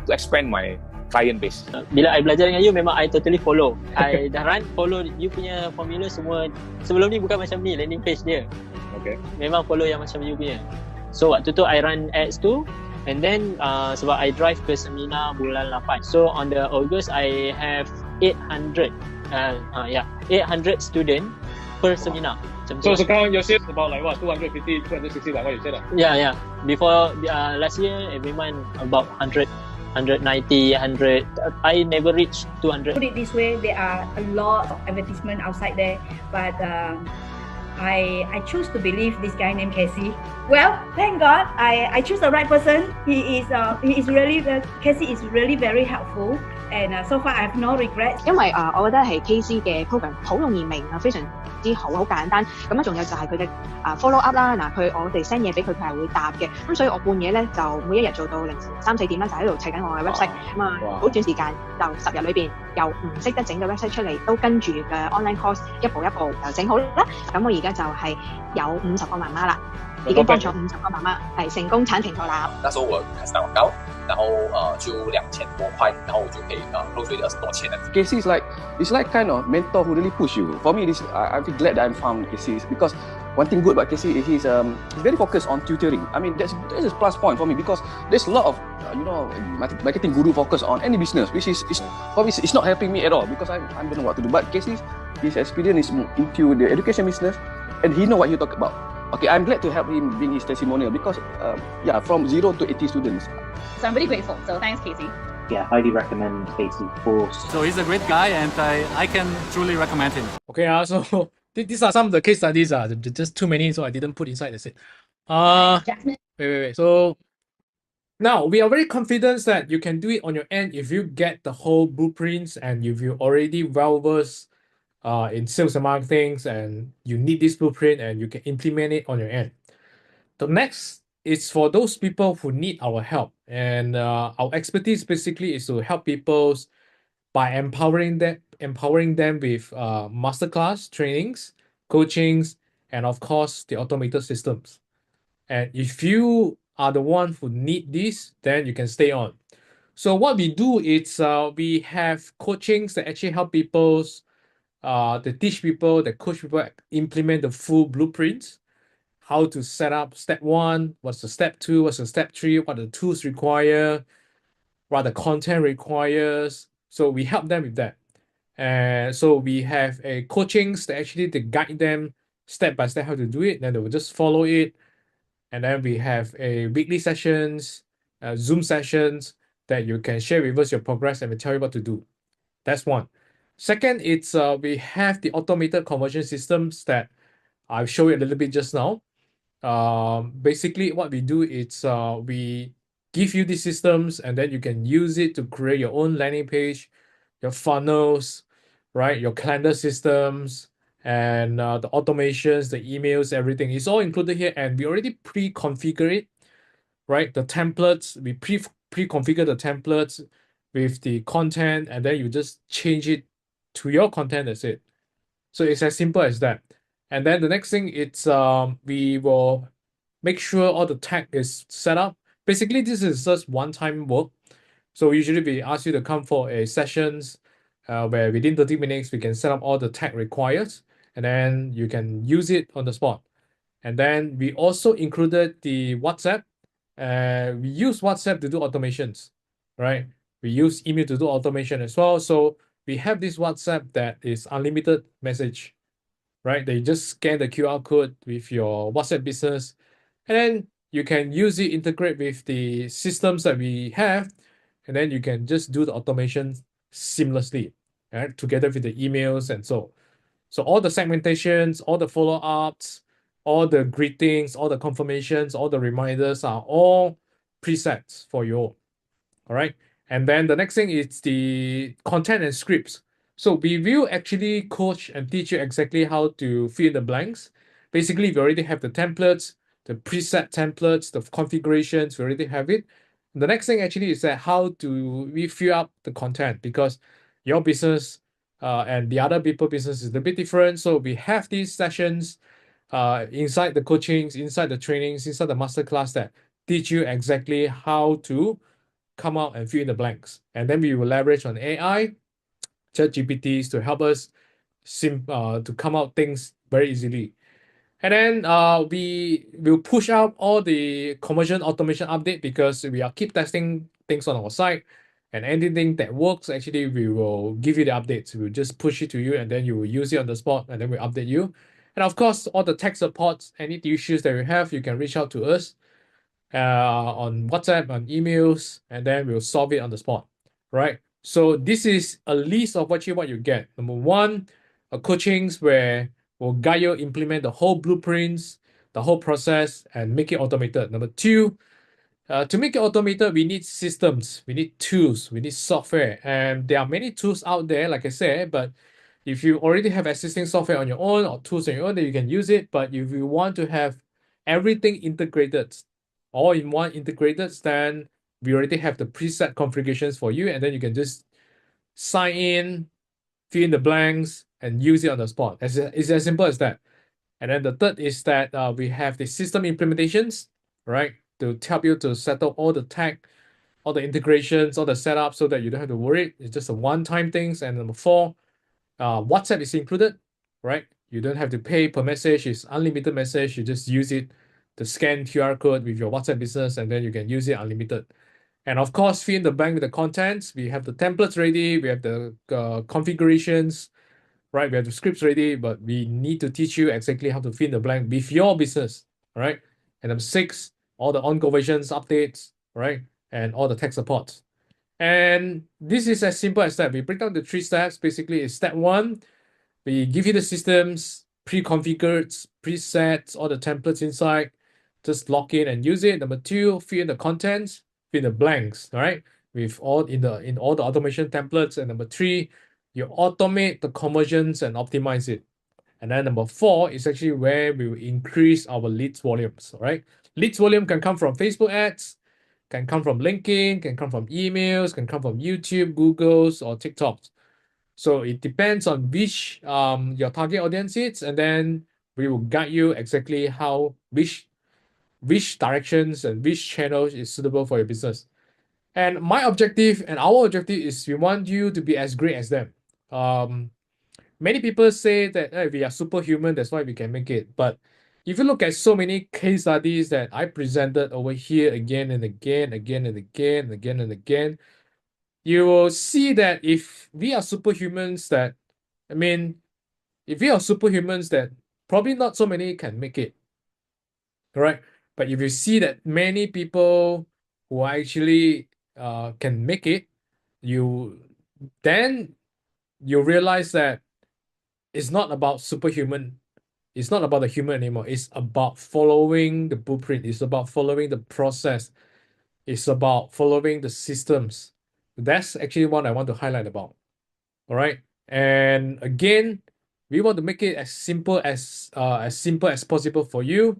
expand my client base. Bila I belajar dengan you, memang I totally follow. I dah follow you punya formula semua. Sebelum ni bukan macam ni landing page dia. Okay. Memang follow yang macam you punya. So waktu tu I run ads tu. And then sebab I drive ke seminar bulan 8. So on the August I have 800 student per seminar. So sekarang your sales about like what, 250, 260 like what you said? Yeah. before last year, every month about 100, 190, 100. I never reached 200. Put it this way, there are a lot of advertisement outside there, but I choose to believe this guy named Casey. Well, thank God, I choose the right person. He is really Casey is really very helpful, and so far I have no regrets. 因為我覺得係 KC 嘅 program 好容易明啊，非常之好，好簡單。咁啊，仲有就係佢嘅follow up 啦。嗱，我哋 send 嘢俾佢，佢係會答嘅。咁所以我半夜咧就每一日做到凌晨3、4點啦，就喺度砌緊我嘅 website。咁啊，好短時間就10日裏邊由唔識得整嘅 website 出嚟，都跟住嘅 online course 一步一步就整好啦。咁我而家就係有50個媽媽啦，已經幫咗50個媽媽係成功產前托啦。那時候我開始打廣告，然後就2000多塊，然後我就可以close with 20多千。Casey is like kind of mentor who really push you. For me, I feel glad that I found Casey because one thing good about Casey is he's very focused on tutoring. I mean that's a plus point for me because there's a lot of marketing guru focus on any business, which is for me it's not helping me at all because I don't know what to do. But Casey, his experience is into the education business, and he know what he talk about. Okay, I'm glad to help him being his testimonial because from 0 to 80 students. So I'm really grateful. So thanks, Casey. Yeah, highly recommend Casey for. So he's a great guy, and I can truly recommend him. Okay, so these are some of the case studies. Just too many, so I didn't put inside the set. Wait. So now we are very confident that you can do it on your end if you get the whole blueprints and if you already well versed in sales and marketing and you need this blueprint and you can implement it on your end. The next is for those people who need our help, and our expertise basically is to help people by empowering them with masterclass trainings, coachings, and of course the automated systems. And if you are the one who need this, then you can stay on. So what we do is we have coachings that actually help people, they teach people, they coach people implement the full blueprints, how to set up step 1, what's the step 2, what's the step 3, what the tools require, what the content requires. So we help them with that. And so we have a coachings that actually they guide them step by step how to do it, then they will just follow it. And then we have a weekly sessions, Zoom sessions that you can share with us your progress and we tell you what to do. That's one. Second, it's we have the automated conversion systems that I'll show you a little bit just now. Basically what we do is we give you these systems and then you can use it to create your own landing page, your funnels, right? Your calendar systems, and the automations, the emails, everything is all included here, and we already pre-configure it, right? The templates, we pre-configure the templates with the content, and then you just change it to your content. That's it. So it's as simple as that. And then the next thing, it's we will make sure all the tag is set up. Basically, this is just one-time work. So usually we ask you to come for a sessions where within 30 minutes we can set up all the tag required, and then you can use it on the spot. And then we also included the WhatsApp. We use WhatsApp to do automations, right? We use email to do automation as well. So we have this WhatsApp that is unlimited message, right? They just scan the QR code with your WhatsApp business, and then you can use it, integrate with the systems that we have, and then you can just do the automation seamlessly, right? Together with the emails and so. So all the segmentations, all the follow-ups, all the greetings, all the confirmations, all the reminders are all presets for you all. All right. And then the next thing is the content and scripts. So we will actually coach and teach you exactly how to fill in the blanks. Basically, we already have the templates, the preset templates, the configurations, we already have it. The next thing actually is that how do we fill up the content, because your business and the other people business is a bit different. So we have these sessions inside the coachings, inside the trainings, inside the masterclass that teach you exactly how to come out and fill in the blanks. And then we will leverage on AI, ChatGPTs to help us to come out things very easily. And then we will push out all the conversion automation update because we are keep testing things on our site, and anything that works, actually, we will give you the updates. We'll just push it to you, and then you will use it on the spot, and then we'll update you. And of course, all the tech supports, any issues that you have, you can reach out to us. on WhatsApp, on emails, and then we'll solve it on the spot, right? So this is a list of what you get. Number one, coachings where we'll guide you implement the whole blueprints, the whole process, and make it automated. Number two, to make it automated, we need systems, we need tools, we need software, and there are many tools out there, like I said, but if you already have existing software on your own or tools on your own, then you can use it. But if you want to have everything integrated, all in one integrated, then we already have the preset configurations for you, and then you can just sign in, fill in the blanks, and use it on the spot. It's as simple as that. And then the third is that we have the system implementations, right, to help you to settle all the tech, all the integrations, all the setup, so that you don't have to worry. It's just a one-time things. And number four, WhatsApp is included, right? You don't have to pay per message. It's unlimited message. You just use it to scan QR code with your WhatsApp business, and then you can use it unlimited. And of course, fill in the blank with the contents. We have the templates ready. We have the configurations, right? We have the scripts ready, but we need to teach you exactly how to fill in the blank with your business, right? And number six, all the on conversions, updates, right? And all the tech support. And this is as simple as that. We break down the 3 steps. Basically, it's step 1, we give you the systems, pre-configured, presets, all the templates inside. Just log in and use it. Number 2, fill in the contents, fill in the blanks, all right? With all in all the automation templates. And number 3, you automate the conversions and optimize it. And then number 4 is actually where we will increase our leads volumes, all right? Leads volume can come from Facebook ads, can come from LinkedIn, can come from emails, can come from YouTube, Google's, or TikTok's. So it depends on which your target audience is, and then we will guide you exactly how which directions and which channels is suitable for your business. And my objective and our objective is we want you to be as great as them. Many people say that hey, we are superhuman, that's why we can make it. But if you look at so many case studies that I presented over here again and again, you will see that if we are superhumans, that probably not so many can make it, right? But if you see that many people who actually can make it, then you realize that it's not about superhuman. It's not about the human anymore. It's about following the blueprint. It's about following the process. It's about following the systems. That's actually what I want to highlight about. All right. And again, we want to make it as simple as possible for you.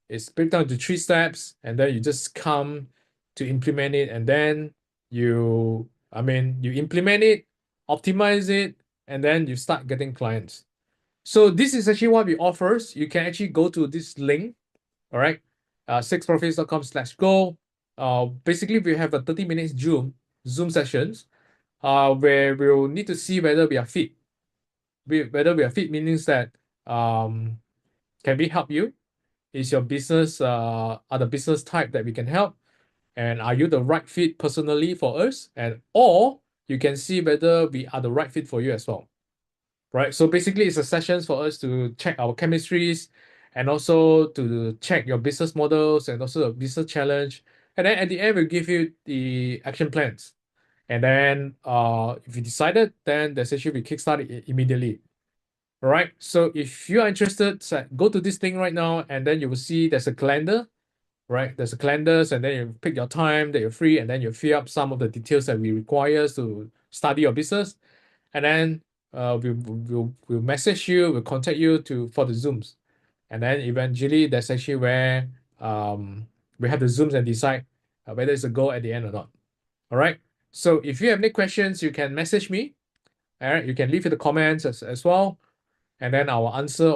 It's break down to 3 steps, and then you just come to implement it, and then you implement it, optimize it, and then you start getting clients. So this is actually what we offer. You can actually go to this link, all right, 6profits.com/go. Basically, we have a 30-minute Zoom sessions where we'll need to see whether we are fit. Whether we are fit means that can we help you? Is your business are the business type that we can help? And are you the right fit personally for us? Or you can see whether we are the right fit for you as well. Right, so basically it's a sessions for us to check our chemistries and also to check your business models and also the business challenge. And then at the end, we'll give you the action plans. And then if you decided, then there's actually we kickstart it immediately. All right, so if you are interested, go to this thing right now, and then you will see there's a calendar, right? There's a calendars, and then you pick your time that you're free, and then you fill up some of the details that we require to study your business. And then we'll message you, we'll contact you for the Zooms. And then eventually that's actually where we have the Zooms and decide whether it's a go at the end or not. All right. So if you have any questions, you can message me. All right. You can leave in the comments as well. And then I will answer